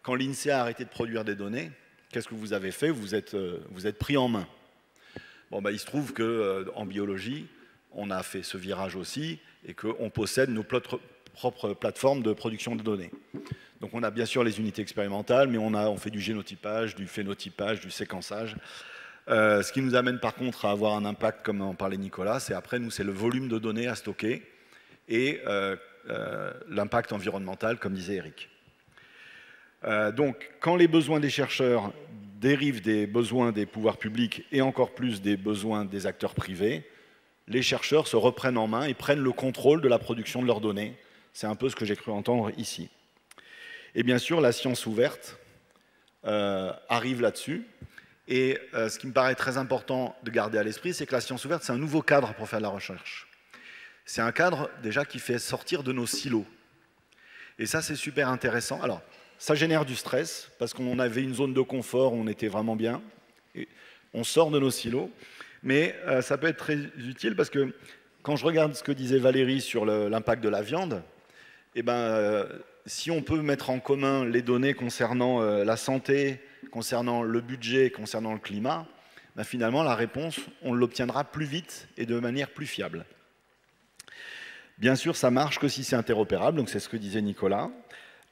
Quand l'INSEE a arrêté de produire des données, qu'est-ce que vous avez fait? Vous êtes pris en main. Bon, ben, il se trouve qu'en biologie, on a fait ce virage aussi et qu'on possède nos propre plateforme de production de données. Donc on a bien sûr les unités expérimentales, mais on fait du génotypage, du phénotypage, du séquençage. Ce qui nous amène par contre à avoir un impact, comme en parlait Nicolas, c'est après, nous, c'est le volume de données à stocker et l'impact environnemental, comme disait Eric. Donc, quand les besoins des chercheurs dérivent des besoins des pouvoirs publics et encore plus des besoins des acteurs privés, les chercheurs se reprennent en main et prennent le contrôle de la production de leurs données. C'est un peu ce que j'ai cru entendre ici. Et bien sûr, la science ouverte arrive là-dessus. Et ce qui me paraît très important de garder à l'esprit, c'est que la science ouverte, c'est un nouveau cadre pour faire de la recherche. C'est un cadre déjà qui fait sortir de nos silos. Et ça, c'est super intéressant. Alors, ça génère du stress, parce qu'on avait une zone de confort où on était vraiment bien. Et on sort de nos silos. Mais ça peut être très utile, parce que quand je regarde ce que disait Valérie sur l'impact de la viande, eh ben, si on peut mettre en commun les données concernant la santé, concernant le budget, concernant le climat, ben finalement, la réponse, on l'obtiendra plus vite et de manière plus fiable. Bien sûr, ça marche que si c'est interopérable, donc c'est ce que disait Nicolas.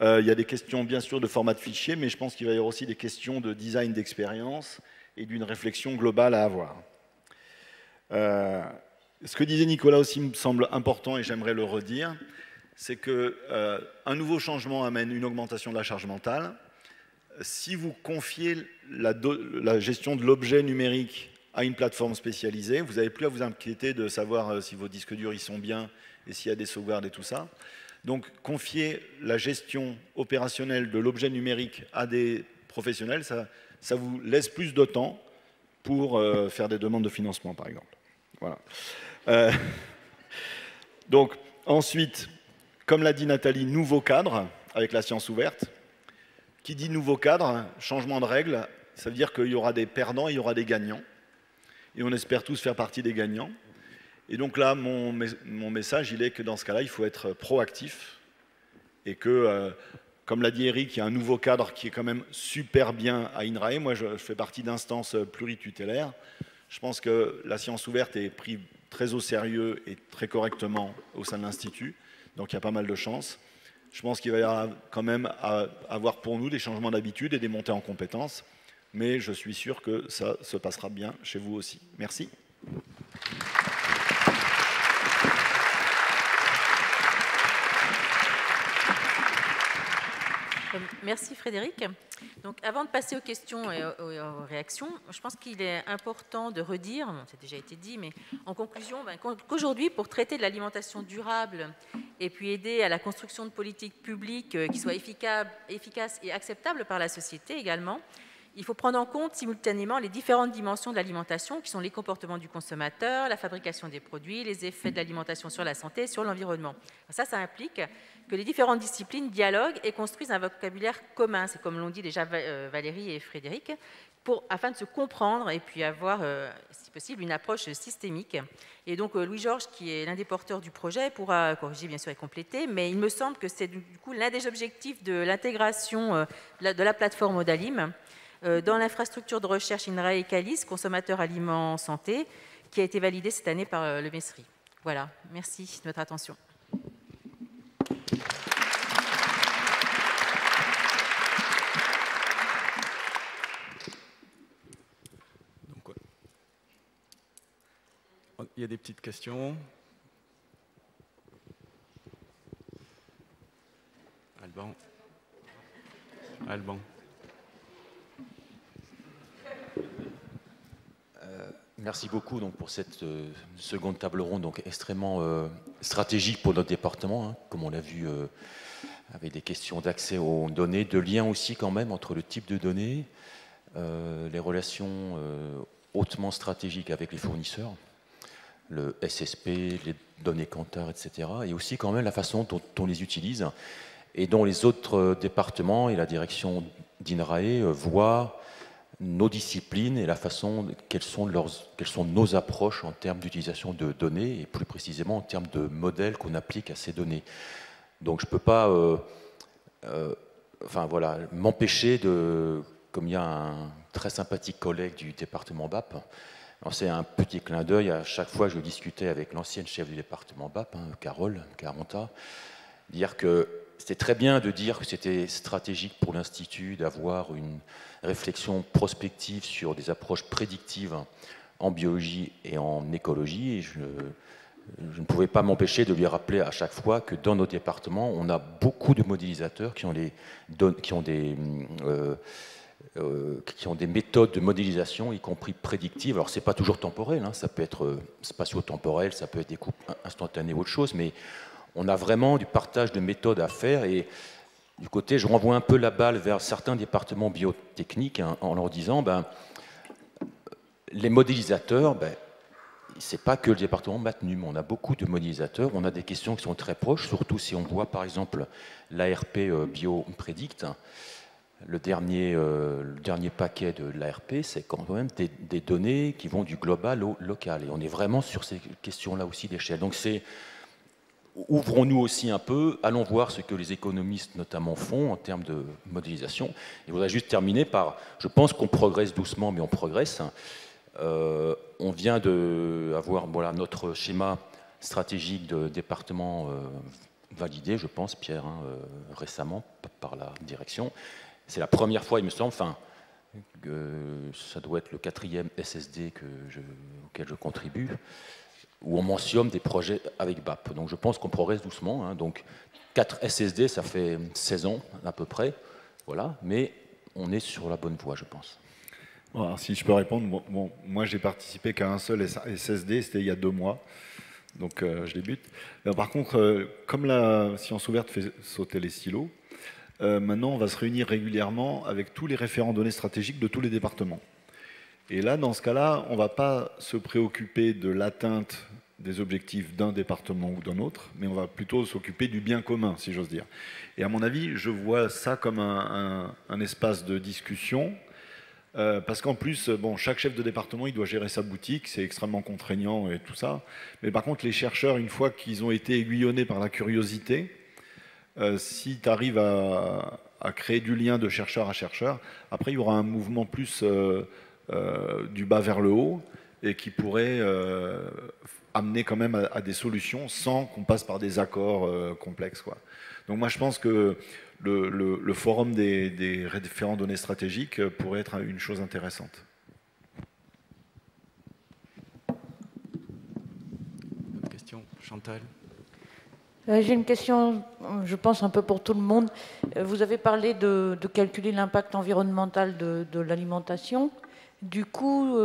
Il y a des questions, bien sûr, de format de fichier, mais je pense qu'il va y avoir aussi des questions de design d'expérience et d'une réflexion globale à avoir. Ce que disait Nicolas aussi me semble important, et j'aimerais le redire, c'est qu'un nouveau changement amène une augmentation de la charge mentale. Si vous confiez la gestion de l'objet numérique à une plateforme spécialisée, vous n'avez plus à vous inquiéter de savoir si vos disques durs y sont bien et s'il y a des sauvegardes et tout ça. Donc, confier la gestion opérationnelle de l'objet numérique à des professionnels, ça vous laisse plus de temps pour faire des demandes de financement, par exemple. Voilà. Donc, ensuite, comme l'a dit Nathalie, nouveau cadre avec la science ouverte. Qui dit nouveau cadre, changement de règles, ça veut dire qu'il y aura des perdants et il y aura des gagnants. Et on espère tous faire partie des gagnants. Et donc là, mon message, il est que dans ce cas-là, il faut être proactif. Et que, comme l'a dit Eric, il y a un nouveau cadre qui est quand même super bien à INRAE. Moi, je fais partie d'instances pluritutélaires. Je pense que la science ouverte est prise très au sérieux et très correctement au sein de l'Institut. Donc il y a pas mal de chance. Je pense qu'il va y avoir quand même avoir pour nous des changements d'habitude et des montées en compétences. Mais je suis sûr que ça se passera bien chez vous aussi. Merci. Merci Frédéric. Donc, avant de passer aux questions et aux réactions, je pense qu'il est important de redire, ça a déjà été dit, mais en conclusion, qu'aujourd'hui, pour traiter de l'alimentation durable et puis aider à la construction de politiques publiques qui soient efficaces et acceptables par la société également, il faut prendre en compte simultanément les différentes dimensions de l'alimentation, qui sont les comportements du consommateur, la fabrication des produits, les effets de l'alimentation sur la santé et sur l'environnement. Ça implique que les différentes disciplines dialoguent et construisent un vocabulaire commun. C'est comme l'ont dit déjà Valérie et Frédéric, afin de se comprendre et puis avoir, si possible, une approche systémique. Et donc Louis-Georges, qui est l'un des porteurs du projet, pourra corriger bien sûr et compléter, mais il me semble que c'est du coup l'un des objectifs de l'intégration de la plateforme Odalim dans l'infrastructure de recherche INRAE et CALIS, consommateurs aliments santé, qui a été validée cette année par le MESRI. Voilà, merci de votre attention. Donc, il y a des petites questions. Alban. Merci beaucoup donc, pour cette seconde table ronde donc, extrêmement stratégique pour notre département, hein, comme on l'a vu avec des questions d'accès aux données, de lien aussi quand même entre le type de données, les relations hautement stratégiques avec les fournisseurs, le SSP, les données Kantar, etc. Et aussi quand même la façon dont on les utilise et dont les autres départements et la direction d'INRAE voient nos disciplines et la façon, quelles sont nos approches en termes d'utilisation de données et plus précisément en termes de modèles qu'on applique à ces données. Donc je ne peux pas voilà, m'empêcher de, comme il y a un très sympathique collègue du département BAP, c'est un petit clin d'œil à chaque fois que je discutais avec l'ancienne chef du département BAP, hein, Carole Caronta, Dire que c'était très bien de dire que c'était stratégique pour l'Institut d'avoir une réflexion prospective sur des approches prédictives en biologie et en écologie. Et je ne pouvais pas m'empêcher de lui rappeler à chaque fois que dans nos départements, on a beaucoup de modélisateurs qui ont des méthodes de modélisation, y compris prédictives. Alors, ce n'est pas toujours temporel, hein, ça peut être spatio-temporel, ça peut être des coupes instantanées ou autre chose, mais on a vraiment du partage de méthodes à faire. Et du côté, je renvoie un peu la balle vers certains départements biotechniques hein, en leur disant, les modélisateurs, c'est pas que le département Matnum, on a beaucoup de modélisateurs, on a des questions qui sont très proches, surtout si on voit par exemple l'ARP BioPredict. Le dernier paquet de l'ARP, c'est quand même des données qui vont du global au local. Et on est vraiment sur ces questions-là aussi d'échelle. Donc ouvrons-nous aussi un peu, allons voir ce que les économistes notamment font en termes de modélisation. Et je voudrais juste terminer par, je pense qu'on progresse doucement, mais on progresse. On vient d'avoir notre schéma stratégique de département validé, je pense, Pierre, récemment, par la direction. C'est la première fois, il me semble, ça doit être le 4e SSD auquel je contribue, où on mentionne des projets avec BAP. Donc je pense qu'on progresse doucement. Hein. Donc 4 SSD, ça fait 16 ans à peu près. Voilà. Mais on est sur la bonne voie, je pense. Bon, alors, si je peux répondre, moi j'ai participé qu'à un seul SSD, c'était il y a 2 mois. Donc je débute. Par contre, comme la science ouverte fait sauter les silos, maintenant on va se réunir régulièrement avec tous les référents données stratégiques de tous les départements. Et là, dans ce cas-là, on ne va pas se préoccuper de l'atteinte des objectifs d'un département ou d'un autre, mais on va plutôt s'occuper du bien commun, si j'ose dire. Et à mon avis, je vois ça comme un espace de discussion, parce qu'en plus, chaque chef de département, il doit gérer sa boutique, c'est extrêmement contraignant et tout ça. Mais par contre, les chercheurs, une fois qu'ils ont été aiguillonnés par la curiosité, si tu arrives à créer du lien de chercheur à chercheur, après, il y aura un mouvement plus du bas vers le haut et qui pourrait amener quand même à des solutions sans qu'on passe par des accords complexes, quoi. Donc moi, je pense que le forum des référents données stratégiques pourrait être une chose intéressante. Une question, Chantal? J'ai une question, je pense un peu pour tout le monde. Vous avez parlé de calculer l'impact environnemental de l'alimentation. Du coup,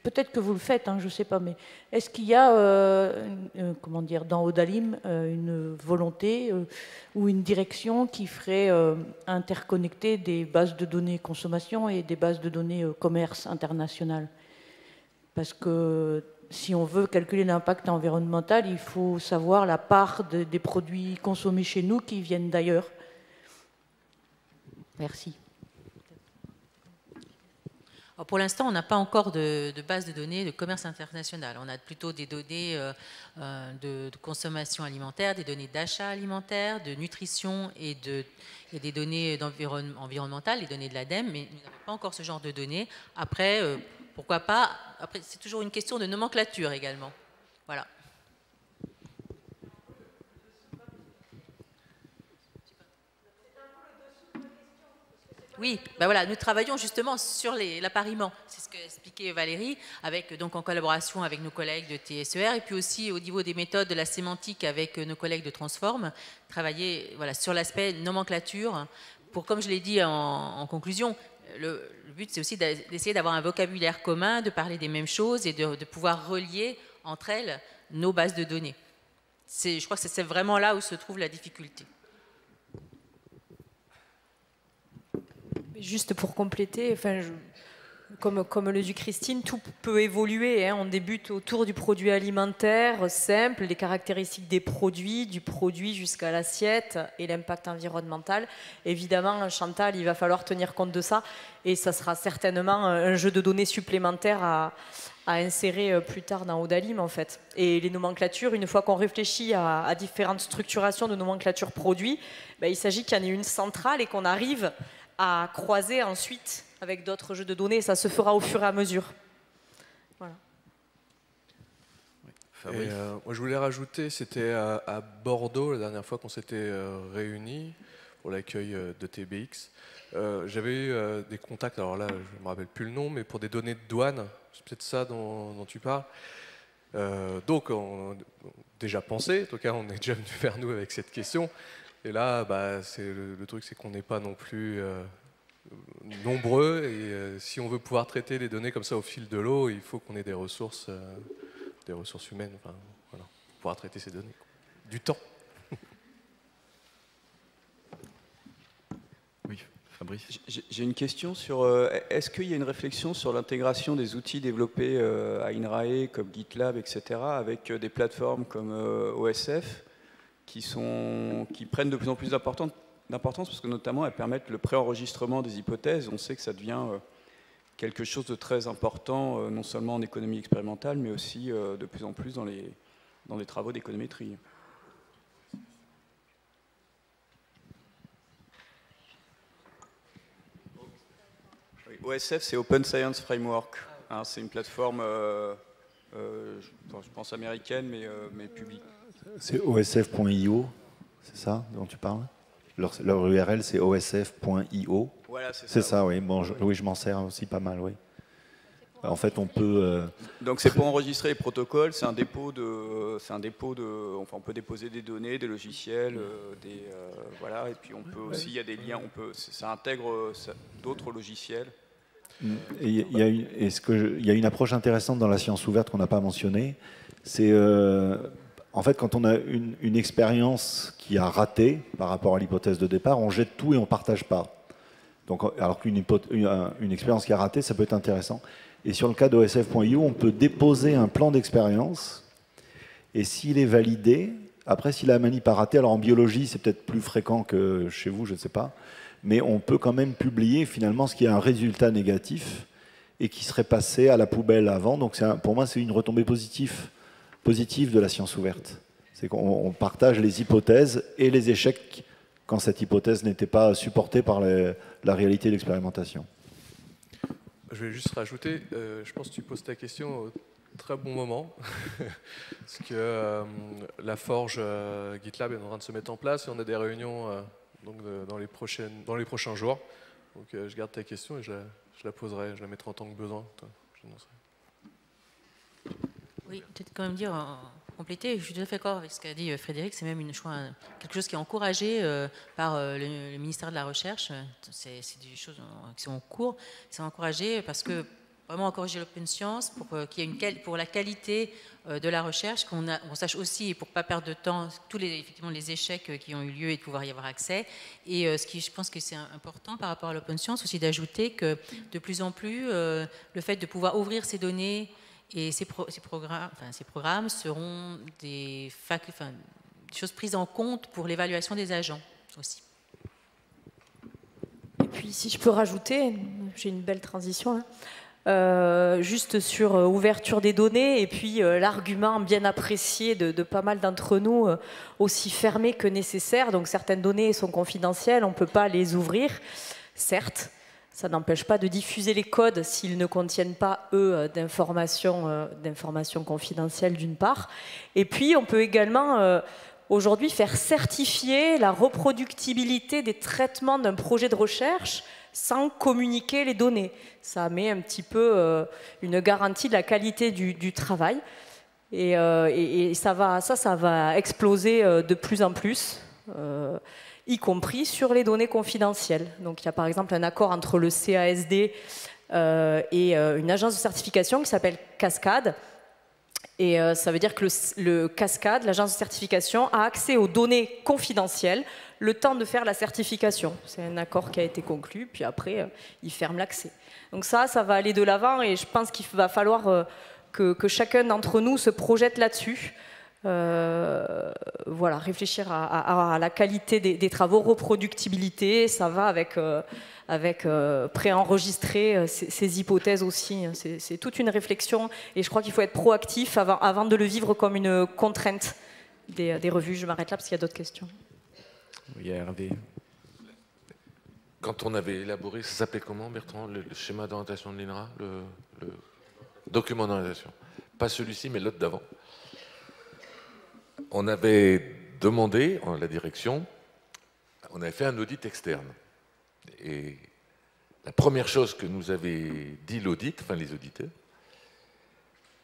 peut-être que vous le faites, je ne sais pas, mais est-ce qu'il y a, dans Odalim, une volonté ou une direction qui ferait interconnecter des bases de données consommation et des bases de données commerce international? Parce que si on veut calculer l'impact environnemental, il faut savoir la part des produits consommés chez nous qui viennent d'ailleurs. Merci. Alors pour l'instant, on n'a pas encore de base de données de commerce international. On a plutôt des données de consommation alimentaire, des données d'achat alimentaire, de nutrition et des données environnementales, les données de l'ADEME, mais nous n'avons pas encore ce genre de données. Après, pourquoi pas? Après, c'est toujours une question de nomenclature également. Voilà. Oui, voilà, nous travaillons justement sur l'appariement. C'est ce qu'expliquait Valérie, donc en collaboration avec nos collègues de TSER, et puis aussi au niveau des méthodes de la sémantique avec nos collègues de Transform, travailler sur l'aspect nomenclature. Comme je l'ai dit en conclusion, le but c'est aussi d'essayer d'avoir un vocabulaire commun, de parler des mêmes choses et de pouvoir relier entre elles nos bases de données. Je crois que c'est vraiment là où se trouve la difficulté. Juste pour compléter, comme le dit Christine, tout peut évoluer. On débute autour du produit alimentaire simple, les caractéristiques des produits, du produit jusqu'à l'assiette et l'impact environnemental. Évidemment, Chantal, il va falloir tenir compte de ça et ça sera certainement un jeu de données supplémentaire à insérer plus tard dans Odalim, en fait. Et les nomenclatures, une fois qu'on réfléchit à différentes structurations de nomenclature produits, il s'agit qu'il y en ait une centrale et qu'on arrive à croiser ensuite avec d'autres jeux de données. Ça se fera au fur et à mesure. Voilà. Moi, je voulais rajouter, c'était à Bordeaux la dernière fois qu'on s'était réunis pour l'accueil de TBX. J'avais eu des contacts, alors là, je ne me rappelle plus le nom, mais pour des données de douane, c'est peut-être ça dont tu parles. Donc, on a déjà pensé, en tout cas, on est déjà venu vers nous avec cette question. Et là, le truc, c'est qu'on n'est pas non plus nombreux. Et si on veut pouvoir traiter les données comme ça au fil de l'eau, il faut qu'on ait des ressources humaines, enfin, voilà, pour pouvoir traiter ces données. Du temps. Oui, Fabrice. J'ai une question sur, est-ce qu'il y a une réflexion sur l'intégration des outils développés à INRAE, comme GitLab, etc., avec des plateformes comme OSF, qui prennent de plus en plus d'importance, parce que notamment elles permettent le préenregistrement des hypothèses. On sait que ça devient quelque chose de très important, non seulement en économie expérimentale, mais aussi de plus en plus dans les travaux d'économétrie. Oui, OSF, c'est Open Science Framework. Hein, c'est une plateforme, je pense américaine, mais publique. C'est osf.io, c'est ça dont tu parles? Leur URL, c'est osf.io. Voilà, c'est ça, oui. Bon, oui, je m'en sers aussi pas mal, oui. En fait, on peut... Donc, c'est pour enregistrer les protocoles. C'est un dépôt enfin, on peut déposer des données, des logiciels, voilà. Et puis, on peut aussi, il y a des liens. Ça intègre d'autres logiciels. Il y a une approche intéressante dans la science ouverte qu'on n'a pas mentionnée. C'est... en fait, quand on a une expérience qui a raté par rapport à l'hypothèse de départ, on jette tout et on ne partage pas. Donc, alors qu'une expérience qui a raté, ça peut être intéressant. Et sur le cas d'OSF.io, on peut déposer un plan d'expérience, et s'il est validé, après, si la manip a raté, alors en biologie, c'est peut-être plus fréquent que chez vous, je ne sais pas, mais on peut quand même publier finalement ce qui est un résultat négatif et qui serait passé à la poubelle avant. Donc, pour moi, c'est une retombée positive de la science ouverte. C'est qu'on partage les hypothèses et les échecs quand cette hypothèse n'était pas supportée par la réalité de l'expérimentation. Je vais juste rajouter, je pense que tu poses ta question au très bon moment, parce que la forge GitLab est en train de se mettre en place et on a des réunions dans les prochains jours. Donc je garde ta question et je la poserai, je la mettrai en tant que besoin. Oui, peut-être quand même dire, compléter, je suis tout à fait d'accord avec ce qu'a dit Frédéric, c'est même quelque chose qui est encouragé par le ministère de la Recherche, c'est des choses qui sont en cours, c'est encouragé parce que vraiment encourager l'open science pour la qualité de la recherche, qu'on sache aussi, et pour ne pas perdre de temps, effectivement les échecs qui ont eu lieu et de pouvoir y avoir accès. Et je pense que c'est important par rapport à l'open science aussi d'ajouter que de plus en plus, le fait de pouvoir ouvrir ces données et ces programmes seront des choses prises en compte pour l'évaluation des agents aussi. Et puis, si je peux rajouter, j'ai une belle transition là, juste sur ouverture des données et puis l'argument bien apprécié de pas mal d'entre nous, aussi fermé que nécessaire. Donc, certaines données sont confidentielles, on ne peut pas les ouvrir, certes. Ça n'empêche pas de diffuser les codes s'ils ne contiennent pas, eux, d'informations confidentielles d'une part. Et puis, on peut également, aujourd'hui, faire certifier la reproductibilité des traitements d'un projet de recherche sans communiquer les données. Ça met un petit peu une garantie de la qualité du travail. Et ça va exploser de plus en plus. Y compris sur les données confidentielles. Donc il y a par exemple un accord entre le CASD et une agence de certification qui s'appelle Cascade. Et ça veut dire que le Cascade, l'agence de certification, a accès aux données confidentielles le temps de faire la certification. C'est un accord qui a été conclu, puis après, il ferme l'accès. Donc ça va aller de l'avant et je pense qu'il va falloir que chacun d'entre nous se projette là-dessus. Voilà, réfléchir à la qualité des travaux, reproductibilité, ça va avec préenregistrer ces hypothèses aussi. C'est toute une réflexion et je crois qu'il faut être proactif avant de le vivre comme une contrainte des revues. Je m'arrête là parce qu'il y a d'autres questions. Oui, Hervé. Quand on avait élaboré, ça s'appelait comment, Bertrand, le schéma d'orientation de l'INRA, le document d'orientation. Pas celui-ci, mais l'autre d'avant. on avait demandé, la direction, on avait fait un audit externe. Et la première chose que nous avait dit l'audit, enfin les auditeurs,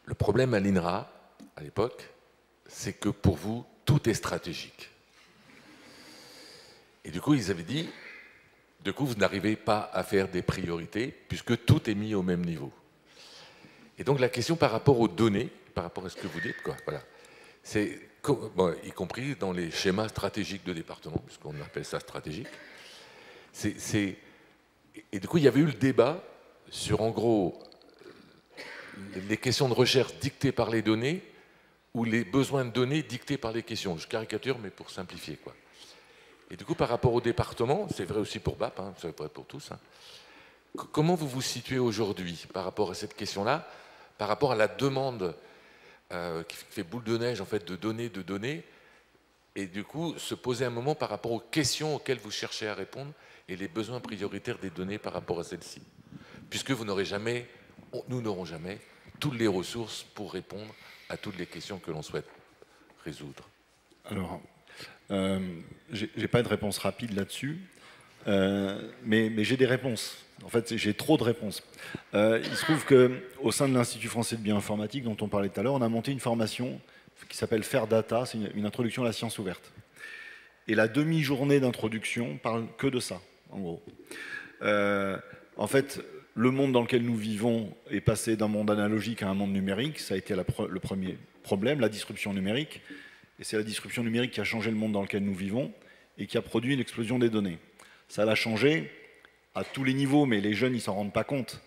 le problème à l'INRA, à l'époque, c'est que pour vous, tout est stratégique. Et du coup, ils avaient dit, du coup, vous n'arrivez pas à faire des priorités, puisque tout est mis au même niveau. Et donc la question par rapport aux données, par rapport à ce que vous dites, quoi, voilà, c'est, bon, y compris dans les schémas stratégiques de département, puisqu'on appelle ça stratégique, et du coup, il y avait eu le débat sur, en gros, les questions de recherche dictées par les données ou les besoins de données dictés par les questions. Je caricature, mais pour simplifier, quoi. Et du coup, par rapport au département, c'est vrai aussi pour BAP, hein, c'est vrai pour tous, hein, comment vous vous situez aujourd'hui par rapport à cette question-là, par rapport à la demande qui fait boule de neige, en fait, de données, et du coup, se poser un moment par rapport aux questions auxquelles vous cherchez à répondre et les besoins prioritaires des données par rapport à celles-ci. Puisque vous n'aurez jamais, nous n'aurons jamais toutes les ressources pour répondre à toutes les questions que l'on souhaite résoudre. Alors, j'ai pas de réponse rapide là-dessus, mais j'ai des réponses. En fait, j'ai trop de réponses. Il se trouve qu'au sein de l'Institut français de bioinformatique, dont on parlait tout à l'heure, on a monté une formation qui s'appelle Faire Data, c'est une introduction à la science ouverte. Et la demi-journée d'introduction parle que de ça, en gros. En fait, le monde dans lequel nous vivons est passé d'un monde analogique à un monde numérique. Ça a été le premier problème, la disruption numérique. Et c'est la disruption numérique qui a changé le monde dans lequel nous vivons et qui a produit une explosion des données. Ça l'a changé à tous les niveaux, mais les jeunes, ils ne s'en rendent pas compte.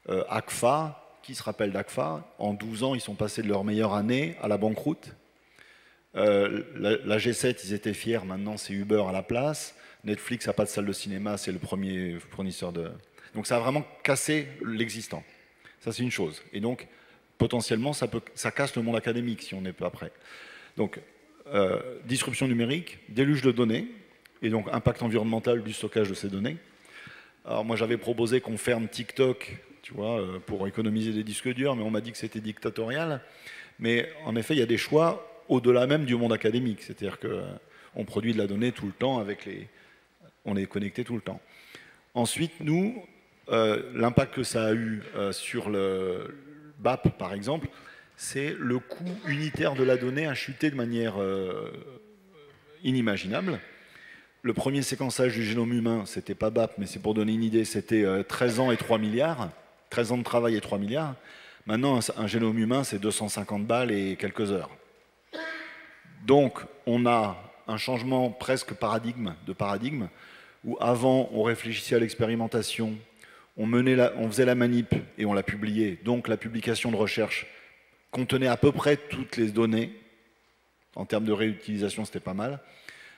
ACFA, qui se rappelle d'ACFA? En 12 ans, ils sont passés de leur meilleure année à la banqueroute. La G7, ils étaient fiers, maintenant c'est Uber à la place. Netflix n'a pas de salle de cinéma, c'est le premier fournisseur de... Donc ça a vraiment cassé l'existant. Ça, c'est une chose. Et donc, potentiellement, ça casse le monde académique si on n'est pas prêt. Donc, disruption numérique, déluge de données, et donc impact environnemental du stockage de ces données. Alors moi, j'avais proposé qu'on ferme TikTok, tu vois, pour économiser des disques durs, mais on m'a dit que c'était dictatorial. Mais en effet, il y a des choix au-delà même du monde académique. C'est-à-dire qu'on produit de la donnée tout le temps, on est connecté tout le temps. Ensuite, nous, l'impact que ça a eu sur le BAP, par exemple, c'est le coût unitaire de la donnée a chuté de manière inimaginable. Le premier séquençage du génome humain, c'était pas BAP, mais c'est pour donner une idée, c'était 13 ans et 3 milliards, 13 ans de travail et 3 milliards. Maintenant, un génome humain, c'est 250 balles et quelques heures. Donc, on a un changement presque de paradigme, où avant, on réfléchissait à l'expérimentation, on faisait la manip et on la publiait. Donc, la publication de recherche contenait à peu près toutes les données. En termes de réutilisation, c'était pas mal.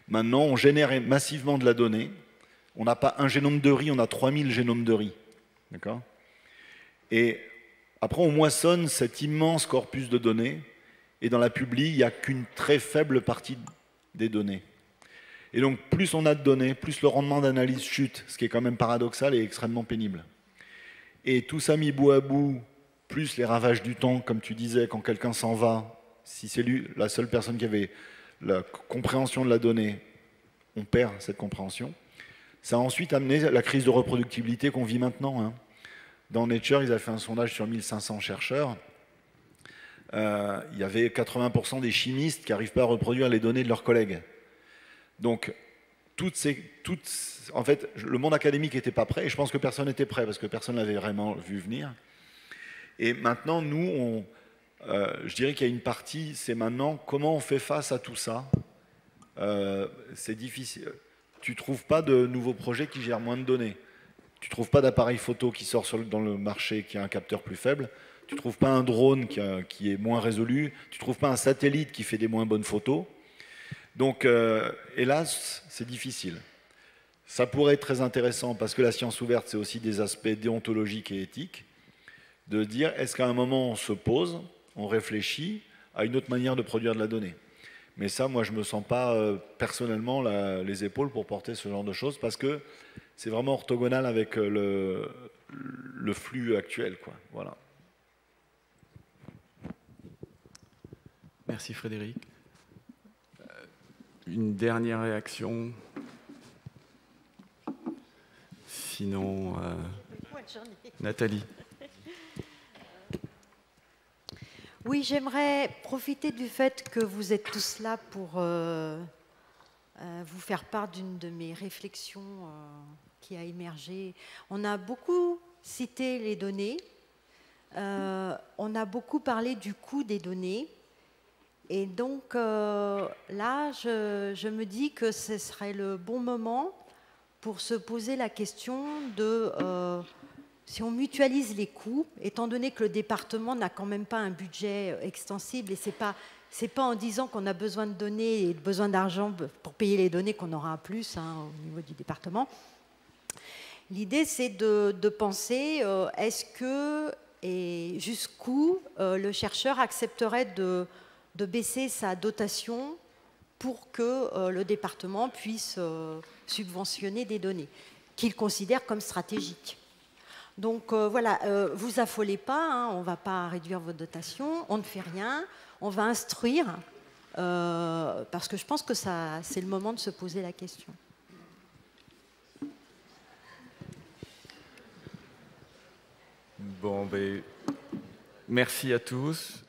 Maintenant, on génère massivement de la donnée. On n'a pas un génome de riz, on a 3000 génomes de riz. D'accord ? Et après, on moissonne cet immense corpus de données. Et dans la publi, il n'y a qu'une très faible partie des données. Et donc, plus on a de données, plus le rendement d'analyse chute, ce qui est quand même paradoxal et extrêmement pénible. Et tout ça mis bout à bout, plus les ravages du temps, comme tu disais, quand quelqu'un s'en va, si c'est lui, la seule personne qui avait la compréhension de la donnée, on perd cette compréhension. Ça a ensuite amené la crise de reproductibilité qu'on vit maintenant. Hein. Dans Nature, ils avaient fait un sondage sur 1500 chercheurs. Il y avait 80% des chimistes qui n'arrivent pas à reproduire les données de leurs collègues. Donc, en fait, le monde académique n'était pas prêt, et je pense que personne n'était prêt, parce que personne ne l'avait vraiment vu venir. Et maintenant, nous, je dirais qu'il y a une partie, c'est maintenant comment on fait face à tout ça. C'est difficile. Tu ne trouves pas de nouveaux projets qui gèrent moins de données. Tu ne trouves pas d'appareil photo qui sort dans le marché qui a un capteur plus faible. Tu ne trouves pas un drone qui est moins résolu. Tu ne trouves pas un satellite qui fait des moins bonnes photos. Donc, hélas, c'est difficile. Ça pourrait être très intéressant, parce que la science ouverte, c'est aussi des aspects déontologiques et éthiques, de dire, est-ce qu'à un moment, on se pose, on réfléchit à une autre manière de produire de la donnée. Mais ça, moi, je ne me sens pas personnellement les épaules pour porter ce genre de choses, parce que c'est vraiment orthogonal avec le flux actuel, quoi. Voilà. Merci Frédéric. une dernière réaction? Sinon, Nathalie. Oui, j'aimerais profiter du fait que vous êtes tous là pour vous faire part d'une de mes réflexions qui a émergé. On a beaucoup cité les données, on a beaucoup parlé du coût des données, et donc là, je me dis que ce serait le bon moment pour se poser la question de si on mutualise les coûts, étant donné que le département n'a quand même pas un budget extensible, et c'est pas en disant qu'on a besoin de données et besoin d'argent pour payer les données qu'on aura un plus au niveau du département. L'idée, c'est de penser est-ce que et jusqu'où le chercheur accepterait de baisser sa dotation pour que le département puisse subventionner des données qu'il considère comme stratégiques. Donc voilà, vous affolez pas, on ne va pas réduire votre dotation, on ne fait rien, on va instruire, parce que je pense que c'est le moment de se poser la question. Bon, ben, merci à tous.